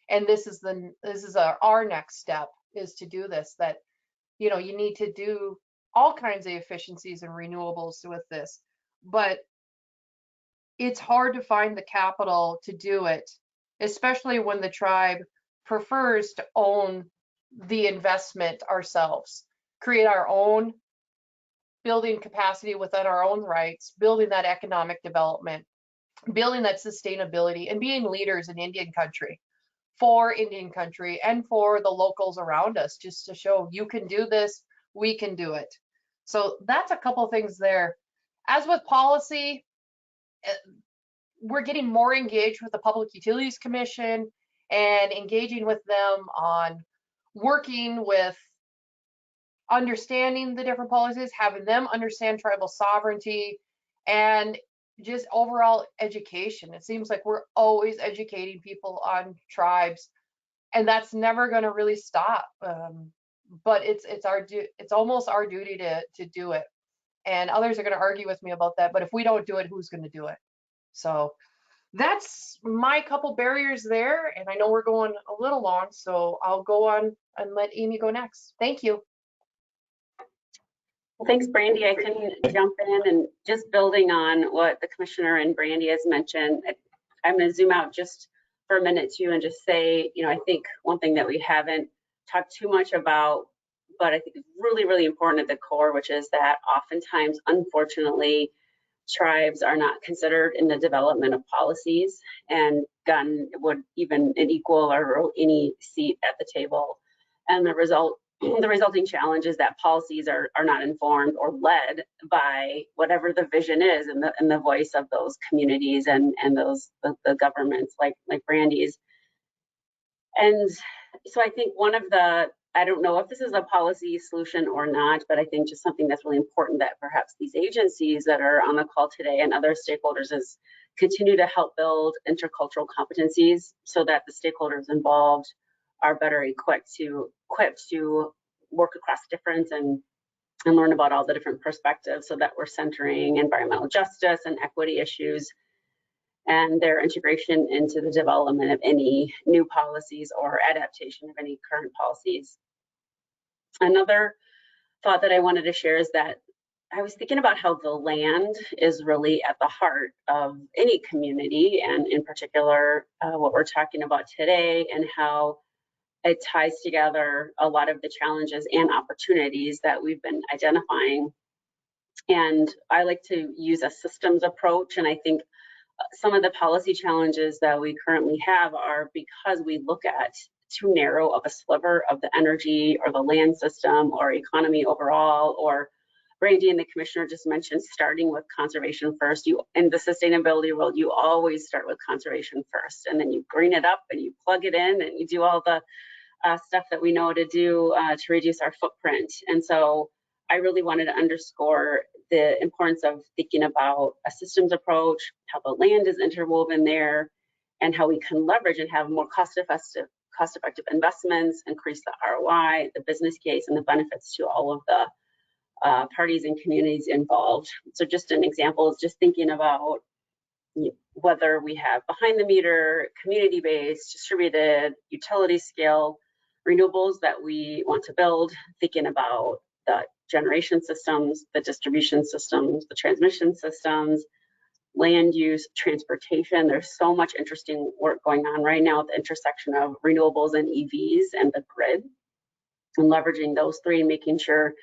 And this is our next step, is to do this, that, you know, you need to do all kinds of efficiencies and renewables with this. But it's hard to find the capital to do it, especially when the tribe prefers to own the investment ourselves, create our own building capacity within our own rights, building that economic development, building that sustainability, and being leaders in Indian country, for Indian country and for the locals around us, just to show you can do this, we can do it. So that's a couple things there. As with policy, we're getting more engaged with the Public Utilities Commission and engaging with them on working with understanding the different policies, having them understand tribal sovereignty, and just overall education. It seems like we're always educating people on tribes, and that's never going to really stop. But it's almost our duty to do it. And others are going to argue with me about that. But if we don't do it, who's going to do it? So that's my couple barriers there. And I know we're going a little long, so I'll go on and let Amy go next. Thank you. Well, thanks, Brandy. I can jump in, and just building on what the Commissioner and Brandy has mentioned, I'm going to zoom out just for a minute too and just say, you know, I think one thing that we haven't talked too much about, but I think is really, really important at the core, which is that oftentimes, unfortunately, tribes are not considered in the development of policies, and gun would even an equal or any seat at the table. And the resulting challenge is that policies are not informed or led by whatever the vision is and the voice of those communities and those the governments like Brandy's. And so I think one of the I don't know if this is a policy solution or not, but I think just something that's really important that perhaps these agencies that are on the call today and other stakeholders is continue to help build intercultural competencies so that the stakeholders involved are better equipped to work across difference and learn about all the different perspectives so that we're centering environmental justice and equity issues and their integration into the development of any new policies or adaptation of any current policies. Another thought that I wanted to share is that I was thinking about how the land is really at the heart of any community, and in particular, what we're talking about today, and how it ties together a lot of the challenges and opportunities that we've been identifying. And I like to use a systems approach, and I think some of the policy challenges that we currently have are because we look at too narrow of a sliver of the energy or the land system or economy overall. Or Brandy and the commissioner just mentioned starting with conservation first. You, in the sustainability world, you always start with conservation first, and then you green it up and you plug it in and you do all the stuff that we know to do to reduce our footprint. And so I really wanted to underscore the importance of thinking about a systems approach, how the land is interwoven there, and how we can leverage and have more cost-effective investments, increase the ROI, the business case, and the benefits to all of the parties and communities involved. So just an example is just thinking about whether we have behind the meter, community-based, distributed, utility scale renewables that we want to build, thinking about the generation systems, the distribution systems, the transmission systems, land use, transportation. There's so much interesting work going on right now at the intersection of renewables and EVs and the grid, and leveraging those three and making sure,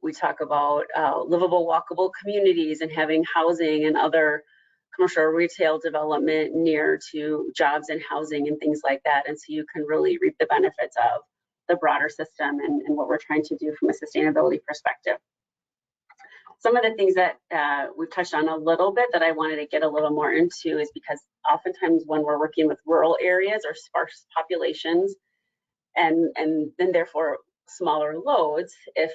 we talk about livable, walkable communities and having housing and other commercial retail development near to jobs and housing and things like that. And so you can really reap the benefits of the broader system and what we're trying to do from a sustainability perspective. Some of the things that we've touched on a little bit that I wanted to get a little more into is because oftentimes when we're working with rural areas or sparse populations and then therefore smaller loads, if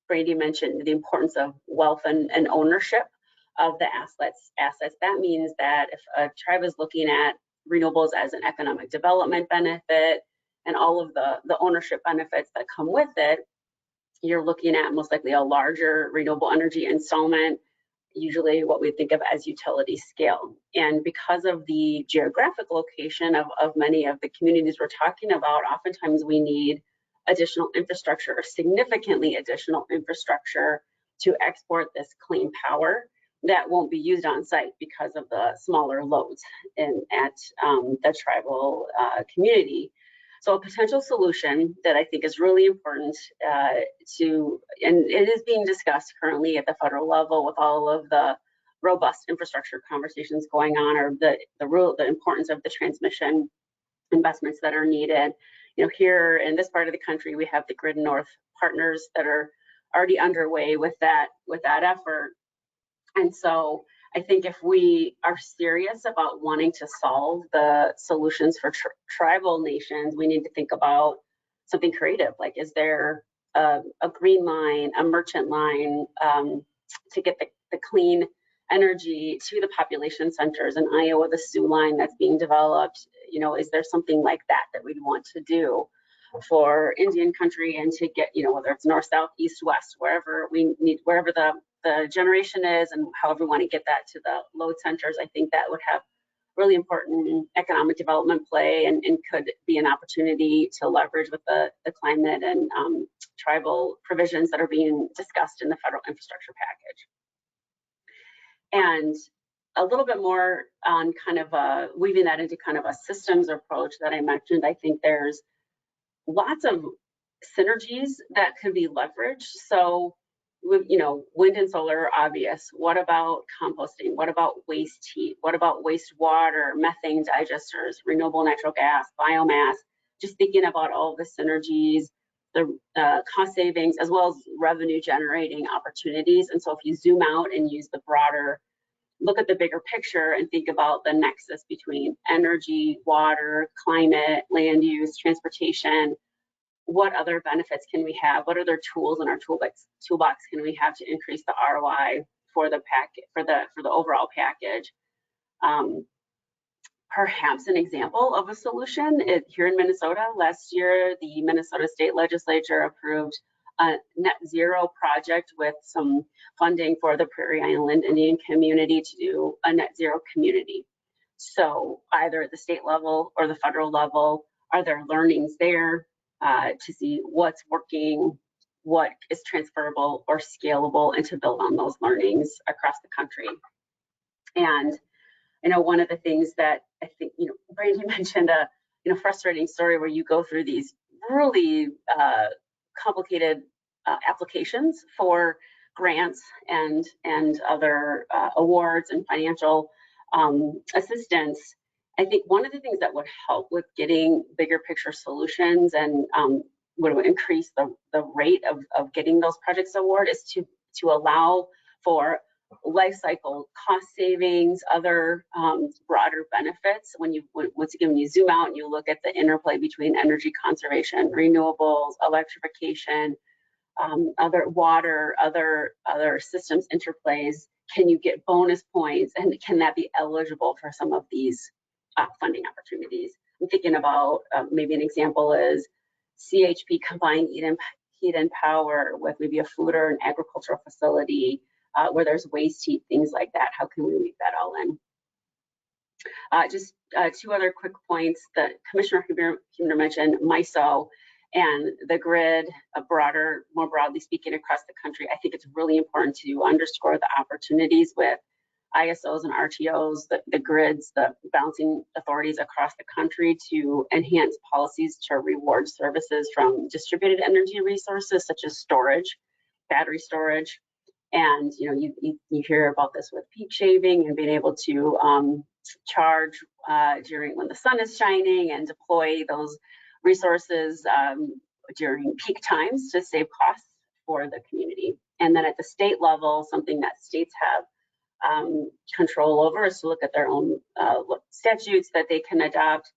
Brady mentioned the importance of wealth and ownership of the assets, that means that if a tribe is looking at renewables as an economic development benefit and all of the ownership benefits that come with it, you're looking at most likely a larger renewable energy installment, usually what we think of as utility scale. And because of the geographic location of many of the communities we're talking about, oftentimes we need additional infrastructure or significantly additional infrastructure to export this clean power that won't be used on site because of the smaller loads at the tribal community. So a potential solution that I think is really important and it is being discussed currently at the federal level with all of the robust infrastructure conversations going on, or the importance of the transmission investments that are needed. Here in this part of the country, we have the Grid North partners that are already underway with that effort. And so I think if we are serious about wanting to solve the solutions for tribal nations, we need to think about something creative. Like, is there a green line, a merchant line to get the clean energy to the population centers? In Iowa, the Sioux line that's being developed, is there something like that we'd want to do for Indian country and to get, whether it's north, south, east, west, wherever we need, wherever the generation is and however we want to get that to the load centers, I think that would have really important economic development play and could be an opportunity to leverage with the climate and tribal provisions that are being discussed in the federal infrastructure package. And a little bit more on kind of weaving that into kind of a systems approach that I mentioned, I think there's lots of synergies that could be leveraged. So with, wind and solar are obvious. What about composting? What about waste heat? What about wastewater, methane digesters, renewable natural gas, biomass? Just thinking about all the synergies, the cost savings, as well as revenue generating opportunities. And so if you zoom out and use the broader, look at the bigger picture and think about the nexus between energy, water, climate, land use, transportation, what other benefits can we have? What other tools in our toolbox can we have to increase the ROI for the package, for the overall package? Perhaps an example of a solution here in Minnesota. Last year, the Minnesota State Legislature approved a net zero project with some funding for the Prairie Island Indian community to do a net zero community. So either at the state level or the federal level, are there learnings there to see what's working, what is transferable or scalable, and to build on those learnings across the country. And I know one of the things that I think, Brandy mentioned a frustrating story where you go through these really complicated applications for grants and other awards and financial assistance. I think one of the things that would help with getting bigger picture solutions and would increase the rate of getting those projects award is to allow for life cycle cost savings, other broader benefits. Once again, when you zoom out and you look at the interplay between energy conservation, renewables, electrification, other water, other systems interplays, can you get bonus points, and can that be eligible for some of these funding opportunities? I'm thinking about maybe an example is CHP combined heat and power with maybe a food or an agricultural facility where there's waste heat, things like that. How can we weave that all in? Just two other quick points that Commissioner Huebner mentioned, MISO and the grid, more broadly speaking across the country. I think it's really important to underscore the opportunities with ISOs and RTOs, the grids, the balancing authorities across the country to enhance policies to reward services from distributed energy resources such as storage, battery storage. And you hear about this with peak shaving and being able to charge during when the sun is shining and deploy those resources during peak times to save costs for the community. And then at the state level, something that states have control over is to look at their own statutes that they can adopt.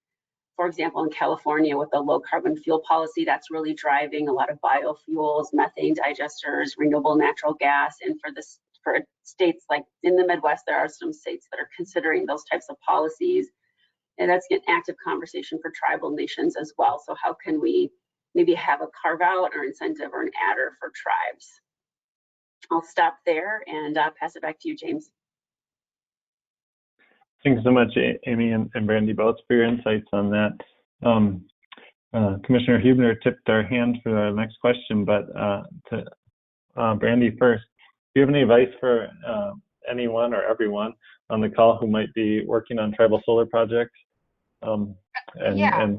For example, in California with the low carbon fuel policy, that's really driving a lot of biofuels, methane digesters, renewable natural gas. And for states like in the Midwest, there are some states that are considering those types of policies. And that's an active conversation for tribal nations as well. So how can we maybe have a carve out or incentive or an adder for tribes? I'll stop there and pass it back to you, James. Thanks so much, Amy and Brandy, both for your insights on that. Commissioner Huebner tipped our hand for our next question, but to Brandy first, do you have any advice for anyone or everyone on the call who might be working on tribal solar projects and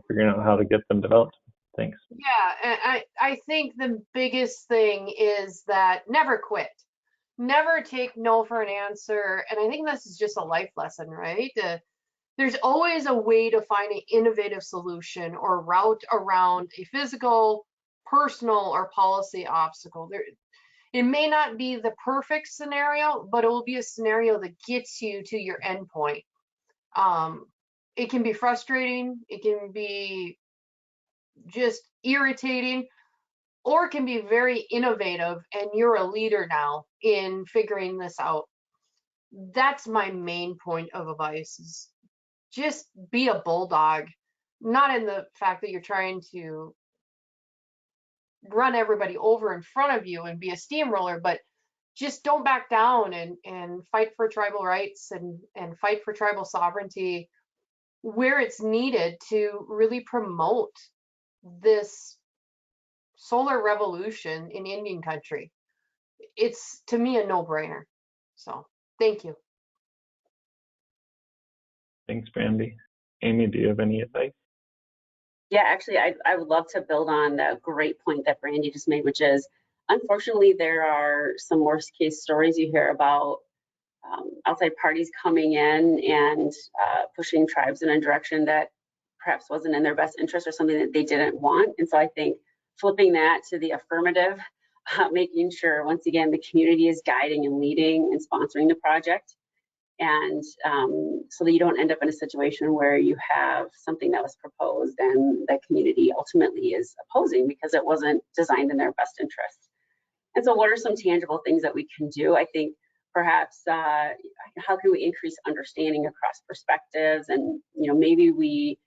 figuring out how to get them developed? Thanks. Yeah, and I think the biggest thing is that never quit. Never take no for an answer. And I think this is just a life lesson, right? There's always a way to find an innovative solution or route around a physical, personal, or policy obstacle. It may not be the perfect scenario, but it will be a scenario that gets you to your end point. It can be frustrating. It can be just irritating, or it can be very innovative and you're a leader now in figuring this out. That's my main point of advice, is just be a bulldog, not in the fact that you're trying to run everybody over in front of you and be a steamroller, but just don't back down and fight for tribal rights and fight for tribal sovereignty where it's needed to really promote this solar revolution in Indian country. It's, to me, a no-brainer. So thank you. Thanks, Brandy. Amy, do you have any advice? Yeah, actually, I would love to build on the great point that Brandy just made, which is, unfortunately, there are some worst case stories you hear about outside parties coming in and pushing tribes in a direction that perhaps wasn't in their best interest or something that they didn't want. And so I think flipping that to the affirmative, making sure, once again, the community is guiding and leading and sponsoring the project, And so that you don't end up in a situation where you have something that was proposed and the community ultimately is opposing because it wasn't designed in their best interest. And so what are some tangible things that we can do? I think perhaps how can we increase understanding across perspectives, and maybe we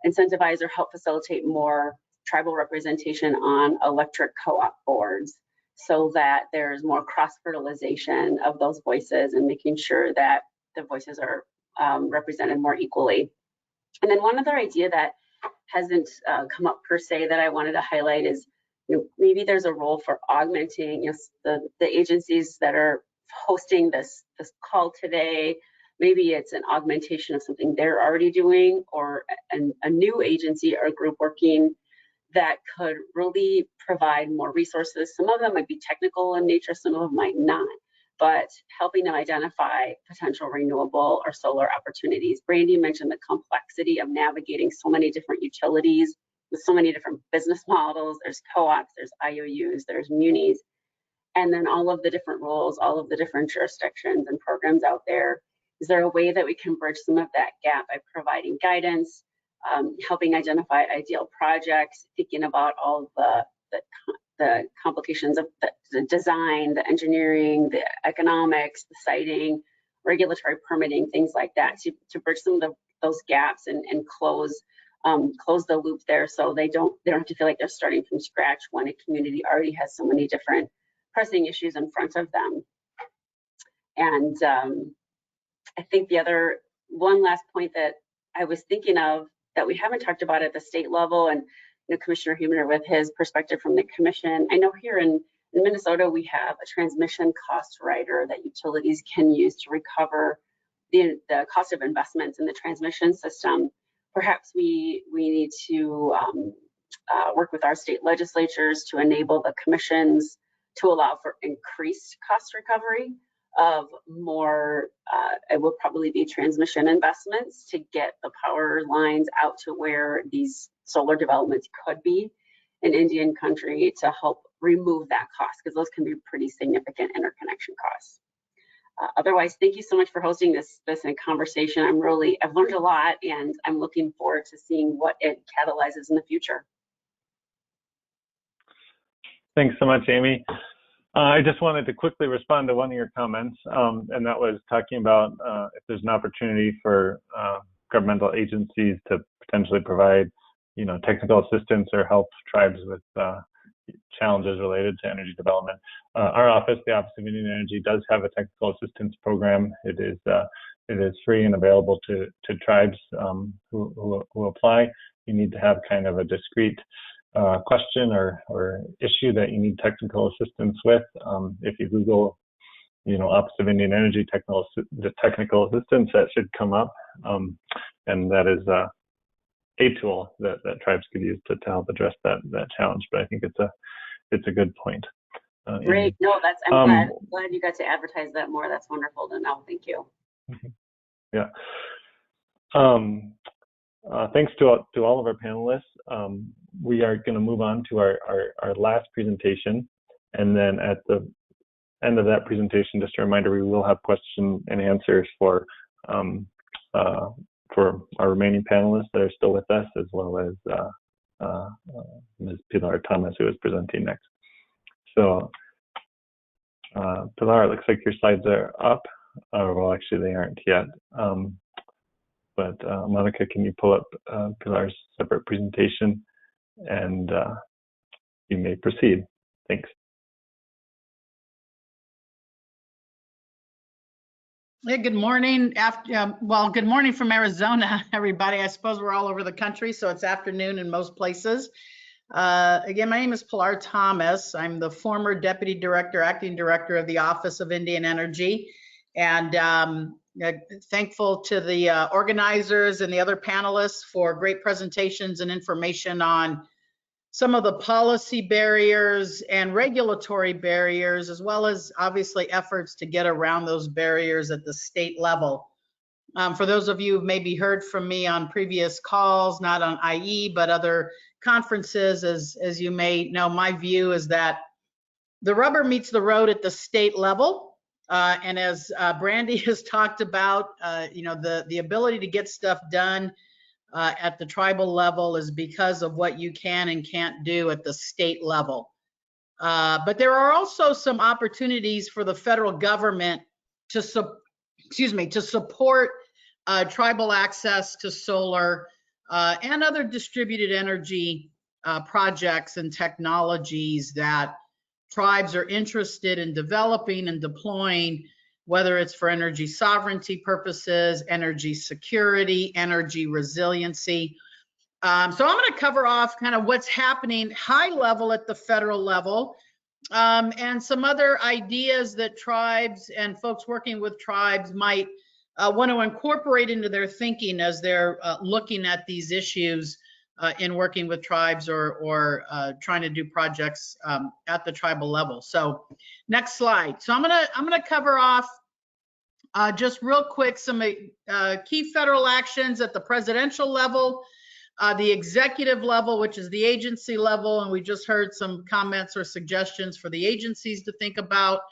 incentivize or help facilitate more tribal representation on electric co-op boards so that there's more cross-fertilization of those voices and making sure that the voices are represented more equally. And then one other idea that hasn't come up per se that I wanted to highlight is maybe there's a role for augmenting the agencies that are hosting this call today. Maybe it's an augmentation of something they're already doing, or a new agency or group working that could really provide more resources. Some of them might be technical in nature, some of them might not, but helping them identify potential renewable or solar opportunities. Brandy mentioned the complexity of navigating so many different utilities with so many different business models. There's co-ops, there's IOUs, there's munis, and then all of the different roles, all of the different jurisdictions and programs out there. Is there a way that we can bridge some of that gap by providing guidance, helping identify ideal projects, thinking about all the complications of the design, the engineering, the economics, the siting, regulatory permitting, things like that, to bridge some of those gaps and close the loop there, so they don't have to feel like they're starting from scratch when a community already has so many different pressing issues in front of them. And I think the one last point that I was thinking of that we haven't talked about at the state level, and Commissioner Huebner with his perspective from the commission, I know here in Minnesota we have a transmission cost rider that utilities can use to recover the cost of investments in the transmission system. Perhaps we need to work with our state legislatures to enable the commissions to allow for increased cost recovery of more, it will probably be transmission investments to get the power lines out to where these solar developments could be in Indian country to help remove that cost, because those can be pretty significant interconnection costs. Otherwise, thank you so much for hosting this conversation. I've learned a lot, and I'm looking forward to seeing what it catalyzes in the future. Thanks so much, Amy. I just wanted to quickly respond to one of your comments, and that was talking about if there's an opportunity for governmental agencies to potentially provide, technical assistance or help tribes with challenges related to energy development. Our office, the Office of Indian Energy, does have a technical assistance program. It is free and available to tribes who apply. You need to have kind of a discrete question or issue that you need technical assistance with. If you Google, Office of Indian Energy technical assistance, that should come up, and that is a tool that tribes could use to help address that challenge. But I think it's a good point. Great. No, I'm glad you got to advertise that more. That's wonderful to know. Thank you. Yeah. Thanks to all of our panelists. We are going to move on to our last presentation, and then at the end of that presentation, just a reminder, we will have question and answers for our remaining panelists that are still with us, as well as Ms. Pilar Thomas, who is presenting next. So, Pilar, it looks like your slides are up. Well, actually, they aren't yet. But Monica, can you pull up Pilar's separate presentation, and you may proceed. Thanks. Yeah, good morning. Good morning from Arizona, everybody. I suppose we're all over the country, so it's afternoon in most places. Again, my name is Pilar Thomas. I'm the former Deputy Director, Acting Director of the Office of Indian Energy, and thankful to the organizers and the other panelists for great presentations and information on some of the policy barriers and regulatory barriers, as well as obviously efforts to get around those barriers at the state level. For those of you who've maybe heard from me on previous calls, not on IE, but other conferences, as you may know, my view is that the rubber meets the road at the state level. And as Brandy has talked about, you know, the ability to get stuff done at the tribal level is because of what you can and can't do at the state level. But there are also some opportunities for the federal government to support tribal access to solar and other distributed energy projects and technologies that tribes are interested in developing and deploying, whether it's for energy sovereignty purposes, energy security, energy resiliency. So I'm going to cover off kind of what's happening high level at the federal level, and some other ideas that tribes and folks working with tribes might want to incorporate into their thinking as they're looking at these issues in working with tribes or trying to do projects at the tribal level. So next slide. So I'm gonna cover off just real quick some key federal actions at the presidential level, the executive level, which is the agency level, and we just heard some comments or suggestions for the agencies to think about.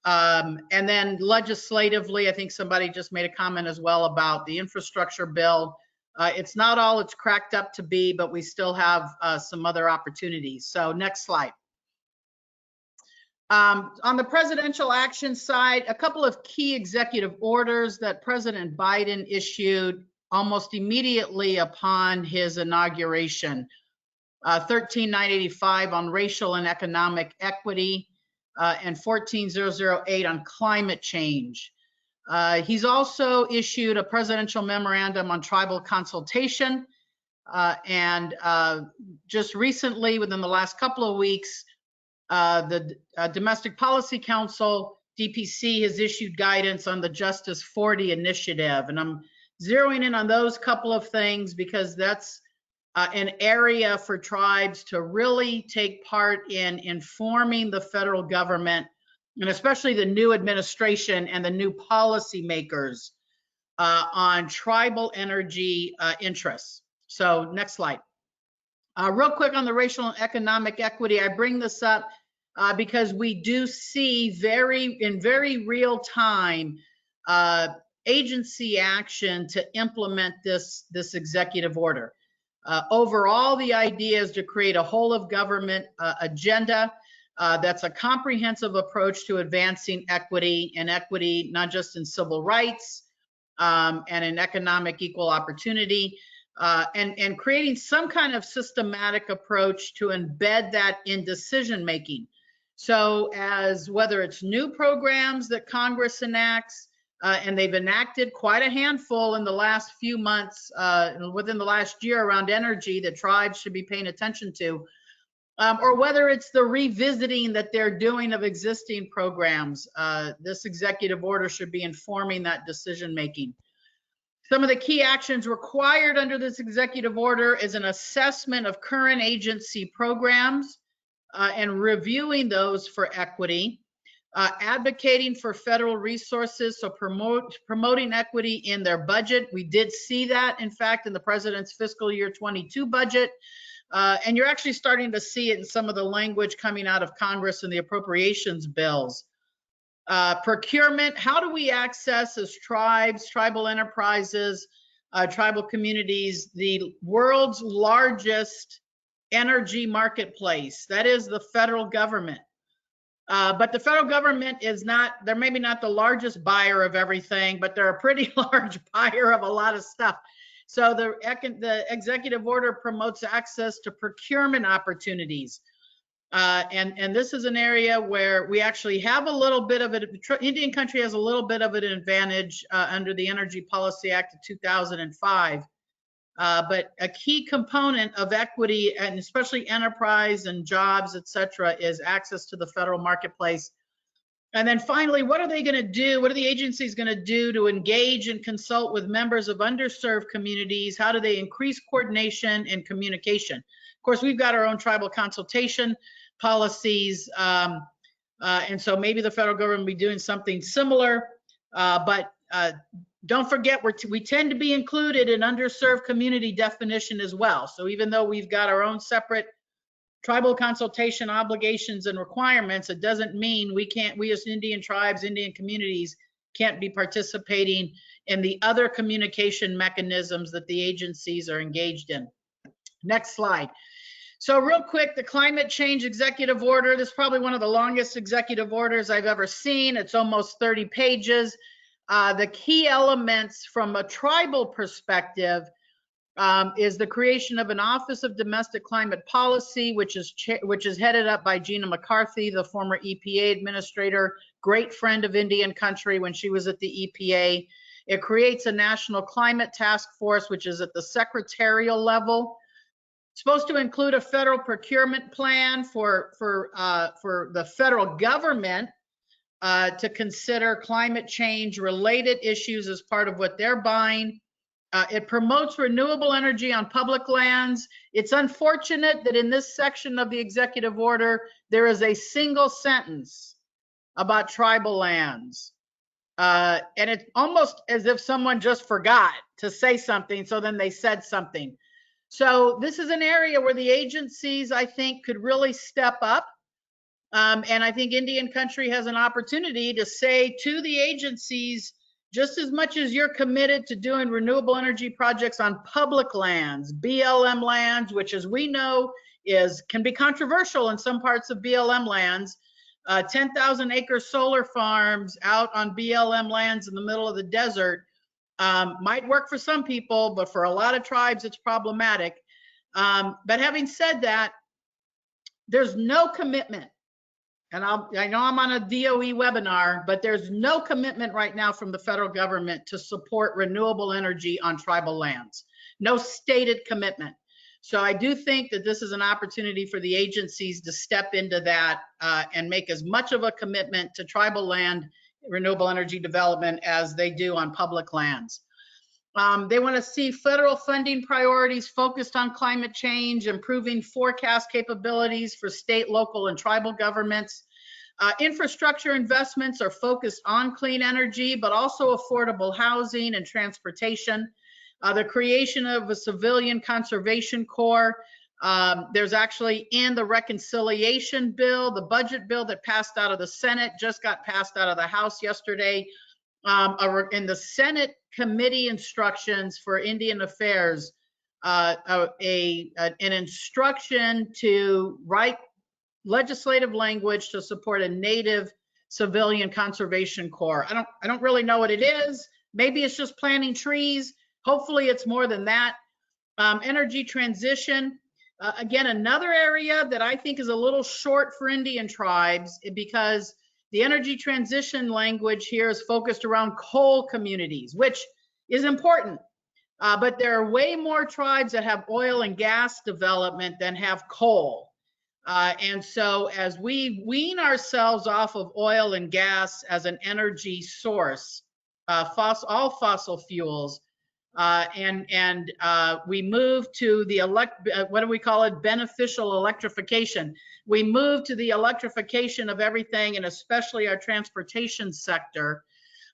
And then legislatively, I think somebody just made a comment as well about the infrastructure bill. It's not all it's cracked up to be, but we still have some other opportunities. So next slide. On the presidential action side, a couple of key executive orders that President Biden issued almost immediately upon his inauguration. 13985 on racial and economic equity, and 14008 on climate change. He's also issued a presidential memorandum on tribal consultation, and just recently, within the last couple of weeks, the Domestic Policy Council, DPC, has issued guidance on the Justice 40 initiative, and I'm zeroing in on those couple of things because that's an area for tribes to really take part in informing the federal government, and especially the new administration and the new policymakers on tribal energy interests. So next slide. Real quick on the racial and economic equity, I bring this up because we do see in very real time agency action to implement this executive order. Overall, the idea is to create a whole of government agenda that's a comprehensive approach to advancing equity, and equity not just in civil rights and in economic equal opportunity, and creating some kind of systematic approach to embed that in decision making. So as whether it's new programs that Congress enacts, and they've enacted quite a handful in the last few months, within the last year around energy that tribes should be paying attention to, or whether it's the revisiting that they're doing of existing programs, this executive order should be informing that decision making. Some of the key actions required under this executive order is an assessment of current agency programs and reviewing those for equity. Advocating for federal resources, so promoting equity in their budget. We did see that, in fact, in the president's fiscal year 22 budget, and you're actually starting to see it in some of the language coming out of Congress and the appropriations bills. Procurement, how do we access as tribes, tribal enterprises, tribal communities, the world's largest energy marketplace? That is the federal government. But the federal government is not, they're maybe not the largest buyer of everything, but they're a pretty large buyer of a lot of stuff. So the executive order promotes access to procurement opportunities. And this is an area where we actually have a little bit of it. Indian country has a little bit of an advantage under the Energy Policy Act of 2005. But a key component of equity, and especially enterprise and jobs, et cetera, is access to the federal marketplace. And then finally, what are they going to do? What are the agencies going to do to engage and consult with members of underserved communities? How do they increase coordination and communication? Of course, we've got our own tribal consultation policies. And so maybe the federal government will be doing something similar, but don't forget, we tend to be included in underserved community definition as well. So even though we've got our own separate tribal consultation obligations and requirements, it doesn't mean we as Indian tribes, Indian communities can't be participating in the other communication mechanisms that the agencies are engaged in. Next slide. So real quick, the climate change executive order, this is probably one of the longest executive orders I've ever seen. It's almost 30 pages. The key elements from a tribal perspective is the creation of an Office of Domestic Climate Policy, which is headed up by Gina McCarthy, the former EPA administrator, great friend of Indian country when she was at the EPA. It creates a National Climate Task Force, which is at the secretarial level. It's supposed to include a federal procurement plan for the federal government to consider climate change related issues as part of what they're buying. It promotes renewable energy on public lands. It's unfortunate that in this section of the executive order, there is a single sentence about tribal lands. And it's almost as if someone just forgot to say something, so then they said something. So this is an area where the agencies, I think, could really step up. And I think Indian country has an opportunity to say to the agencies, just as much as you're committed to doing renewable energy projects on public lands, BLM lands, which as we know can be controversial in some parts of BLM lands, 10,000 acre solar farms out on BLM lands in the middle of the desert might work for some people, but for a lot of tribes, it's problematic. But having said that, there's no commitment. And I know I'm on a DOE webinar, but there's no commitment right now from the federal government to support renewable energy on tribal lands. No stated commitment. So I do think that this is an opportunity for the agencies to step into that and make as much of a commitment to tribal land renewable energy development as they do on public lands. They want to see federal funding priorities focused on climate change, improving forecast capabilities for state, local, and tribal governments. Infrastructure investments are focused on clean energy, but also affordable housing and transportation. The creation of a civilian conservation corps. There's actually in the reconciliation bill, the budget bill that passed out of the Senate, just got passed out of the House yesterday. In the Senate committee instructions for Indian Affairs, an instruction to write legislative language to support a native civilian conservation corps. I don't really know what it is. Maybe it's just planting trees. Hopefully it's more than that. Energy transition. Again, another area that I think is a little short for Indian tribes because the energy transition language here is focused around coal communities, which is important. But there are way more tribes that have oil and gas development than have coal. And so as we wean ourselves off of oil and gas as an energy source, all fossil fuels, and we move to the what do we call it? Beneficial electrification. We move to the electrification of everything, and especially our transportation sector.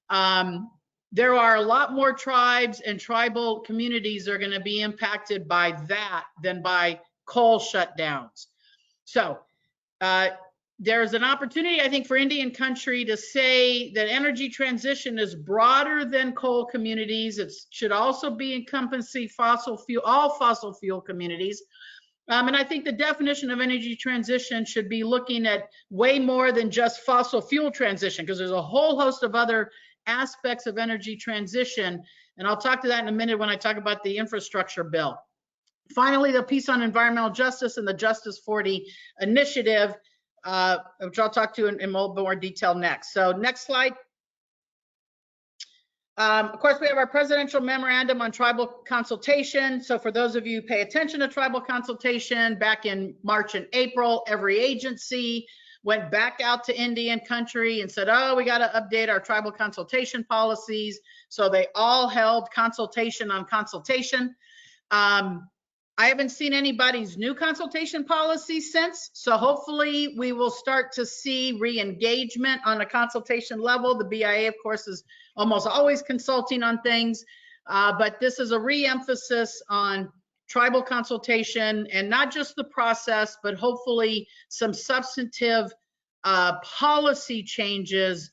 There are a lot more tribes and tribal communities that are going to be impacted by that than by coal shutdowns. So there's an opportunity, I think, for Indian country to say that energy transition is broader than coal communities. It should also be encompassing all fossil fuel communities. And I think the definition of energy transition should be looking at way more than just fossil fuel transition, because there's a whole host of other aspects of energy transition. And I'll talk to that in a minute when I talk about the infrastructure bill. Finally, the piece on environmental justice and the Justice 40 initiative, which I'll talk to in a little bit more detail next. So next slide. Of course, we have our presidential memorandum on tribal consultation. So for those of you who pay attention to tribal consultation, back in March and April, every agency went back out to Indian country and said, oh, we got to update our tribal consultation policies. So they all held consultation on consultation. I haven't seen anybody's new consultation policy since, so hopefully we will start to see re-engagement on a consultation level. The BIA, of course, is almost always consulting on things, but this is a re-emphasis on tribal consultation, and not just the process, but hopefully some substantive policy changes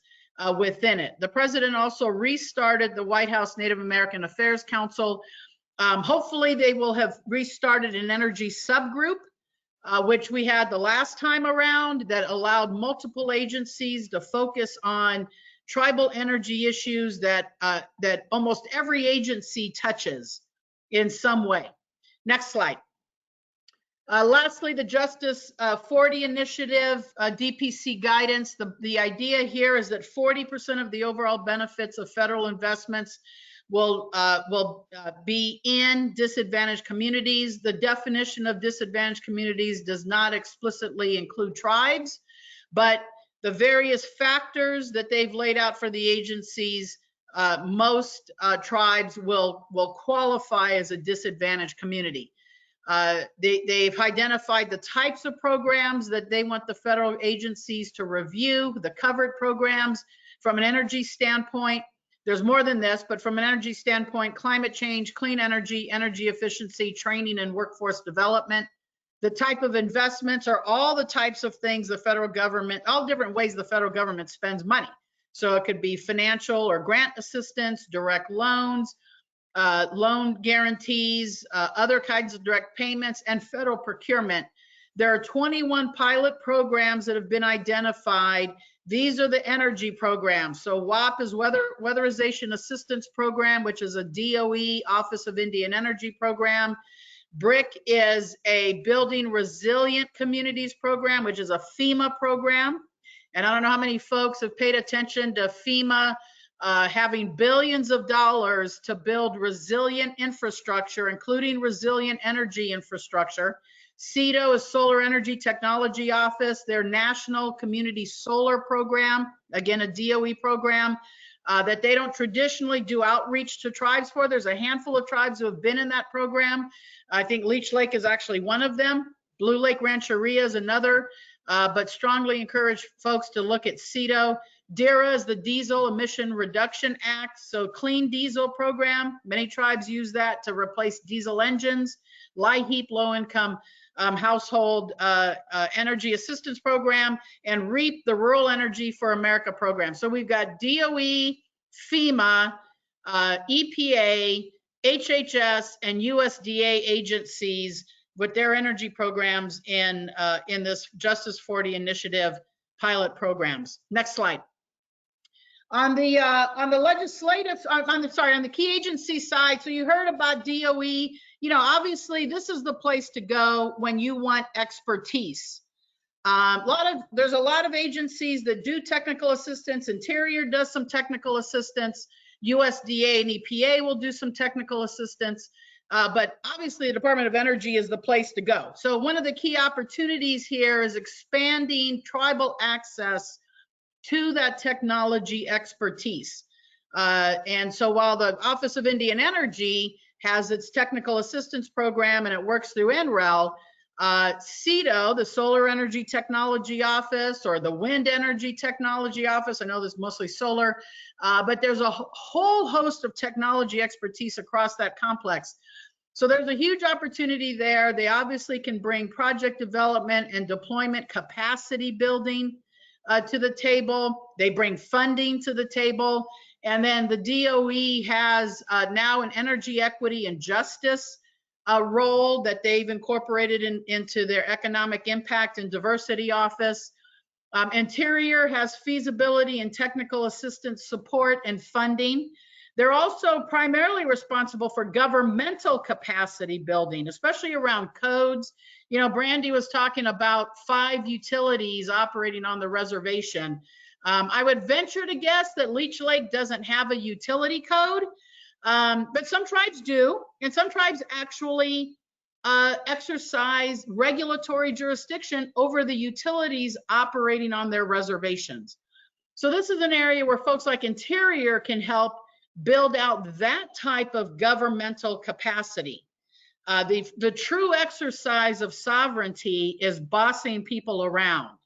within it. The president also restarted the White House Native American Affairs Council. Hopefully they will have restarted an energy subgroup, which we had the last time around, that allowed multiple agencies to focus on tribal energy issues that almost every agency touches in some way. Next slide. Lastly, the Justice 40 initiative, DPC guidance. The idea here is that 40% of the overall benefits of federal investments will be in disadvantaged communities. The definition of disadvantaged communities does not explicitly include tribes, but the various factors that they've laid out for the agencies, most tribes will qualify as a disadvantaged community. They've identified the types of programs that they want the federal agencies to review, the covered programs from an energy standpoint. There's more than this, but from an energy standpoint, climate change, clean energy, energy efficiency, training, and workforce development. The type of investments are all the types of things the federal government, all different ways the federal government spends money. So it could be financial or grant assistance, direct loans, loan guarantees, other kinds of direct payments, and federal procurement. There are 21 pilot programs that have been identified. These are the energy programs. So WAP is Weatherization Assistance Program, which is a DOE, Office of Indian Energy program. BRIC is a Building Resilient Communities program, which is a FEMA program. And I don't know how many folks have paid attention to FEMA having billions of dollars to build resilient infrastructure, including resilient energy infrastructure. CEDO is Solar Energy Technology Office, their National Community Solar Program, again, a DOE program that they don't traditionally do outreach to tribes for. There's a handful of tribes who have been in that program. I think Leech Lake is actually one of them. Blue Lake Rancheria is another, but strongly encourage folks to look at CEDO. DERA is the Diesel Emission Reduction Act, so clean diesel program. Many tribes use that to replace diesel engines. LIHEAP, low-income household energy assistance program, and REAP, the Rural Energy for America program. So we've got DOE, FEMA, EPA, HHS, and USDA agencies with their energy programs in this Justice 40 initiative pilot programs. Next slide. On the legislative, on the key agency side, so you heard about DOE. You know, obviously this is the place to go when you want expertise. There's a lot of agencies that do technical assistance. Interior does some technical assistance. USDA and EPA will do some technical assistance. But obviously the Department of Energy is the place to go. So one of the key opportunities here is expanding tribal access to that technology expertise. And so while the Office of Indian Energy has its technical assistance program and it works through NREL, CEDO, the Solar Energy Technology Office, or the Wind Energy Technology Office, I know this is mostly solar, but there's a whole host of technology expertise across that complex. So there's a huge opportunity there. They obviously can bring project development and deployment capacity building to the table. They bring funding to the table. And then the DOE has now an energy equity and justice role that they've incorporated into their economic impact and diversity office. Interior has feasibility and technical assistance support and funding. They're also primarily responsible for governmental capacity building, especially around codes. You know, Brandy was talking about 5 utilities operating on the reservation. I would venture to guess that Leech Lake doesn't have a utility code, but some tribes do, and some tribes actually exercise regulatory jurisdiction over the utilities operating on their reservations. So this is an area where folks like Interior can help build out that type of governmental capacity. The true exercise of sovereignty is bossing people around.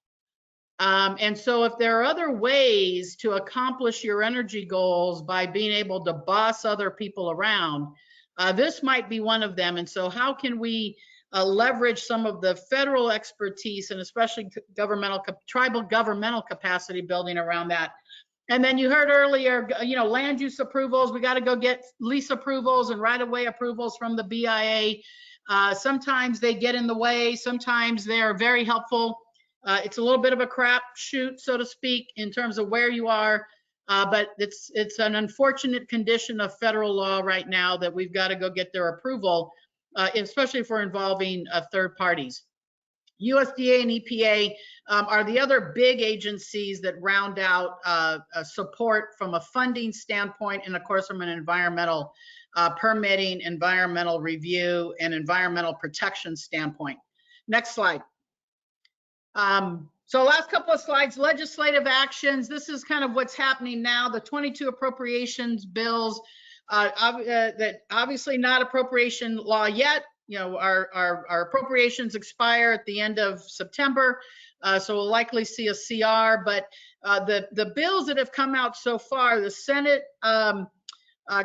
And so if there are other ways to accomplish your energy goals by being able to boss other people around, This might be one of them. And so how can we leverage some of the federal expertise and especially tribal governmental capacity building around that? And then you heard earlier, land use approvals. We got to go get lease approvals and right-of-way approvals from the BIA. Sometimes they get in the way. Sometimes they are very helpful. It's a little bit of a crapshoot, so to speak, in terms of where you are. But it's an unfortunate condition of federal law right now that we've got to go get their approval, especially if we're involving third parties. USDA and EPA are the other big agencies that round out support from a funding standpoint, and of course from an environmental permitting, environmental review, and environmental protection standpoint. Next slide. So last couple of slides, legislative actions. This is kind of what's happening now. The 22 appropriations bills, that obviously not appropriation law yet. Our appropriations expire at the end of September, so we'll likely see a CR. But the bills that have come out so far, the Senate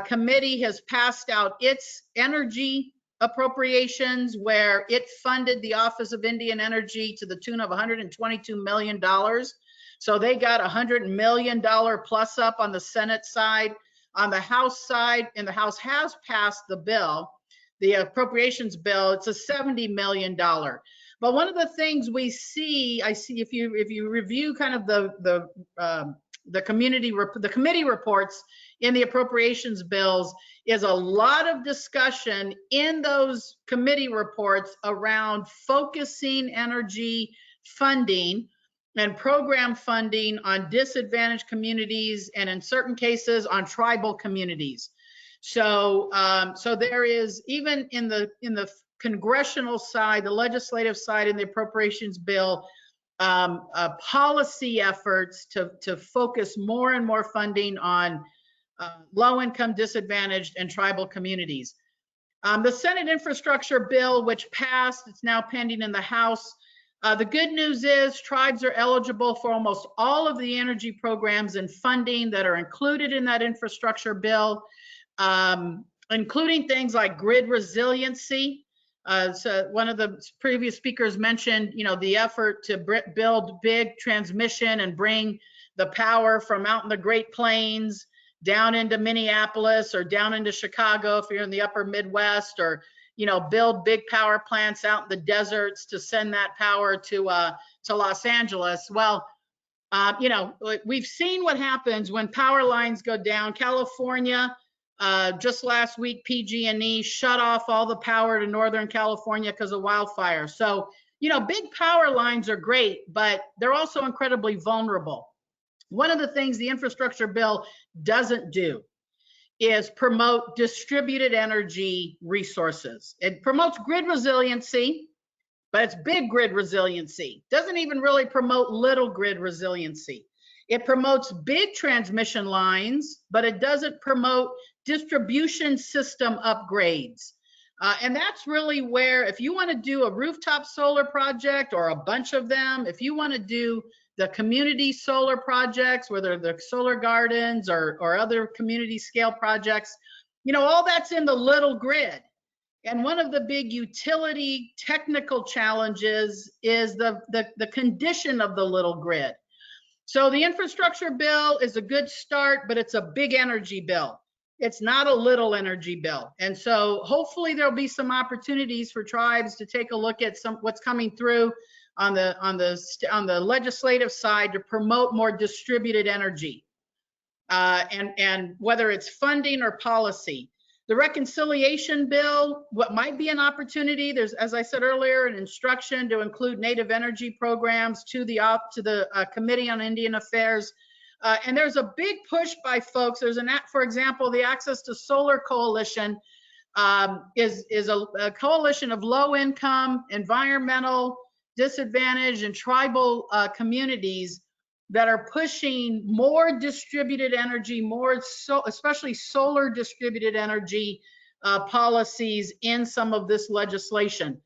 committee has passed out its energy appropriations, where it funded the Office of Indian Energy to the tune of $122 million. So they got $100 million plus up on the Senate side. On the House side, and the House has passed the bill, the appropriations bill, it's a $70 million. But one of the things I see if you review kind of the committee reports in the appropriations bills, is a lot of discussion in those committee reports around focusing energy funding and program funding on disadvantaged communities, and in certain cases on tribal communities. So there is, even in the congressional side, the legislative side in the appropriations bill, policy efforts to focus more and more funding on low-income, disadvantaged, and tribal communities. The Senate infrastructure bill, which passed, it's now pending in the House. The good news is tribes are eligible for almost all of the energy programs and funding that are included in that infrastructure bill, including things like grid resiliency. So one of the previous speakers mentioned, the effort to build big transmission and bring the power from out in the Great Plains down into Minneapolis or down into Chicago if you're in the upper Midwest, or build big power plants out in the deserts to send that power to Los Angeles. Well, we've seen what happens when power lines go down. California, just last week, PG&E shut off all the power to Northern California because of wildfire. So, big power lines are great, but they're also incredibly vulnerable. One of the things the infrastructure bill doesn't do is promote distributed energy resources. It promotes grid resiliency, but it's big grid resiliency. Doesn't even really promote little grid resiliency. It promotes big transmission lines, but it doesn't promote distribution system upgrades. And that's really where, if you want to do a rooftop solar project or a bunch of them, if you want to do the community solar projects, whether they're solar gardens or other community scale projects, all that's in the little grid. And one of the big utility technical challenges is the condition of the little grid. So the infrastructure bill is a good start, but it's a big energy bill. It's not a little energy bill. And so hopefully there'll be some opportunities for tribes to take a look at what's coming through on the legislative side to promote more distributed energy, and whether it's funding or policy. The reconciliation bill, what might be an opportunity, there's, as I said earlier, an instruction to include native energy programs to the Committee on Indian Affairs. And there's a big push by folks. There's for example, the Access to Solar Coalition is a coalition of low-income, environmental, disadvantaged, and tribal communities that are pushing more distributed energy, especially solar distributed energy policies in some of this legislation.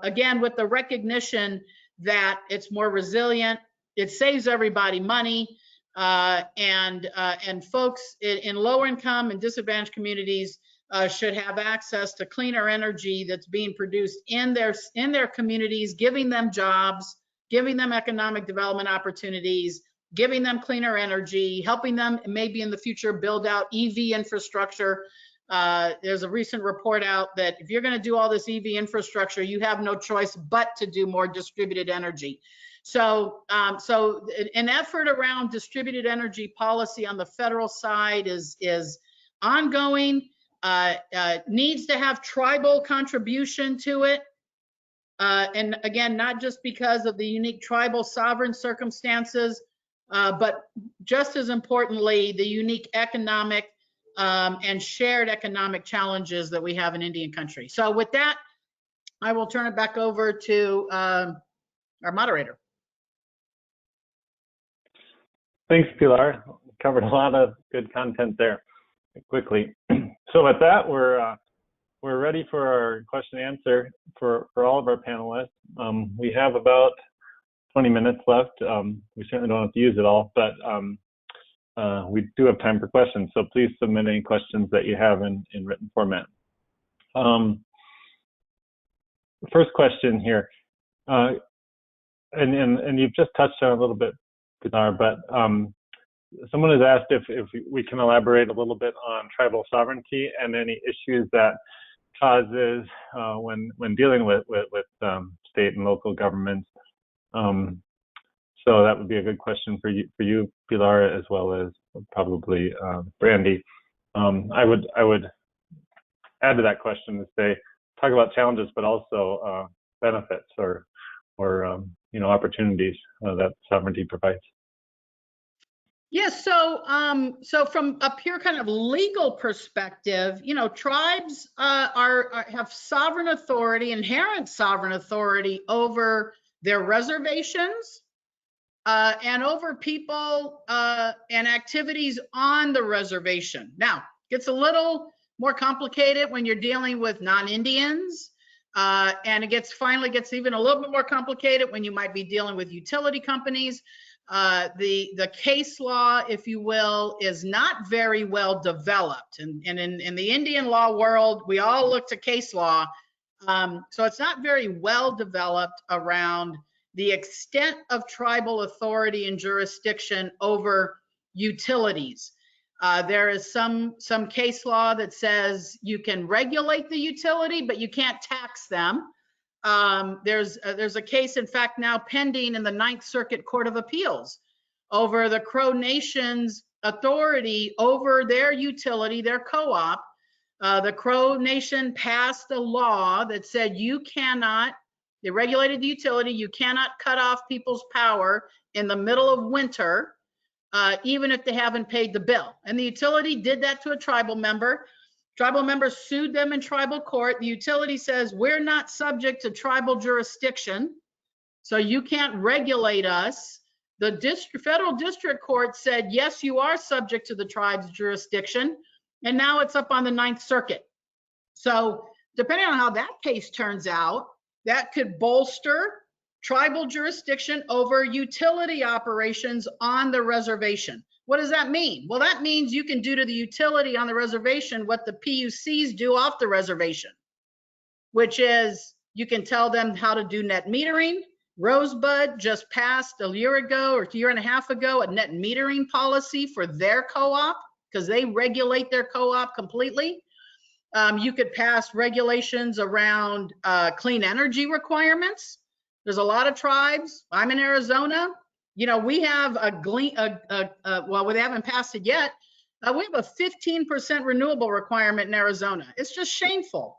Again, with the recognition that it's more resilient, it saves everybody money, and folks in lower income and disadvantaged communities, should have access to cleaner energy that's being produced in their communities, giving them jobs, giving them economic development opportunities, giving them cleaner energy, helping them maybe in the future build out EV infrastructure. There's a recent report out that if you're going to do all this EV infrastructure, you have no choice but to do more distributed energy. So an effort around distributed energy policy on the federal side is ongoing, needs to have tribal contribution to it. And again, not just because of the unique tribal sovereign circumstances, but just as importantly, the unique economic and shared economic challenges that we have in Indian country. So with that, I will turn it back over to our moderator. Thanks, Pilar. Covered a lot of good content there quickly. So with that, we're ready for our question and answer for all of our panelists. We have about 20 minutes left. We certainly don't have to use it all, but we do have time for questions. So please submit any questions that you have in written format. The first question here, and you've just touched on a little bit, Pilar, but someone has asked if we can elaborate a little bit on tribal sovereignty and any issues that causes when dealing with state and local governments. So that would be a good question for you, Pilar, as well as probably Brandy. I would add to that question to say, talk about challenges, but also benefits or opportunities that sovereignty provides. Yes, so from a pure kind of legal perspective, tribes have sovereign authority, inherent sovereign authority over their reservations and over people and activities on the reservation. Now, it gets a little more complicated when you're dealing with non-Indians, and it finally gets even a little bit more complicated when you might be dealing with utility companies. The case law, if you will, is not very well developed. And in the Indian law world, we all look to case law. So it's not very well developed around the extent of tribal authority and jurisdiction over utilities. There is some case law that says you can regulate the utility, but you can't tax them. There's a case, in fact, now pending in the Ninth Circuit Court of Appeals over the Crow Nation's authority over their utility, their co-op. The Crow Nation passed a law that said they regulated the utility, you cannot cut off people's power in the middle of winter, even if they haven't paid the bill. And the utility did that to a tribal member. Tribal members sued them in tribal court. The utility says, we're not subject to tribal jurisdiction, so you can't regulate us. The federal district court said, yes, you are subject to the tribe's jurisdiction, and now it's up on the Ninth Circuit. So depending on how that case turns out, that could bolster tribal jurisdiction over utility operations on the reservation. What does that mean? Well, that means you can do to the utility on the reservation what the PUCs do off the reservation, which is you can tell them how to do net metering. Rosebud just passed a year ago or a year and a half ago a net metering policy for their co-op because they regulate their co-op completely. You could pass regulations around clean energy requirements. There's a lot of tribes. I'm in Arizona. We have well, they haven't passed it yet. We have a 15% renewable requirement in Arizona. It's just shameful.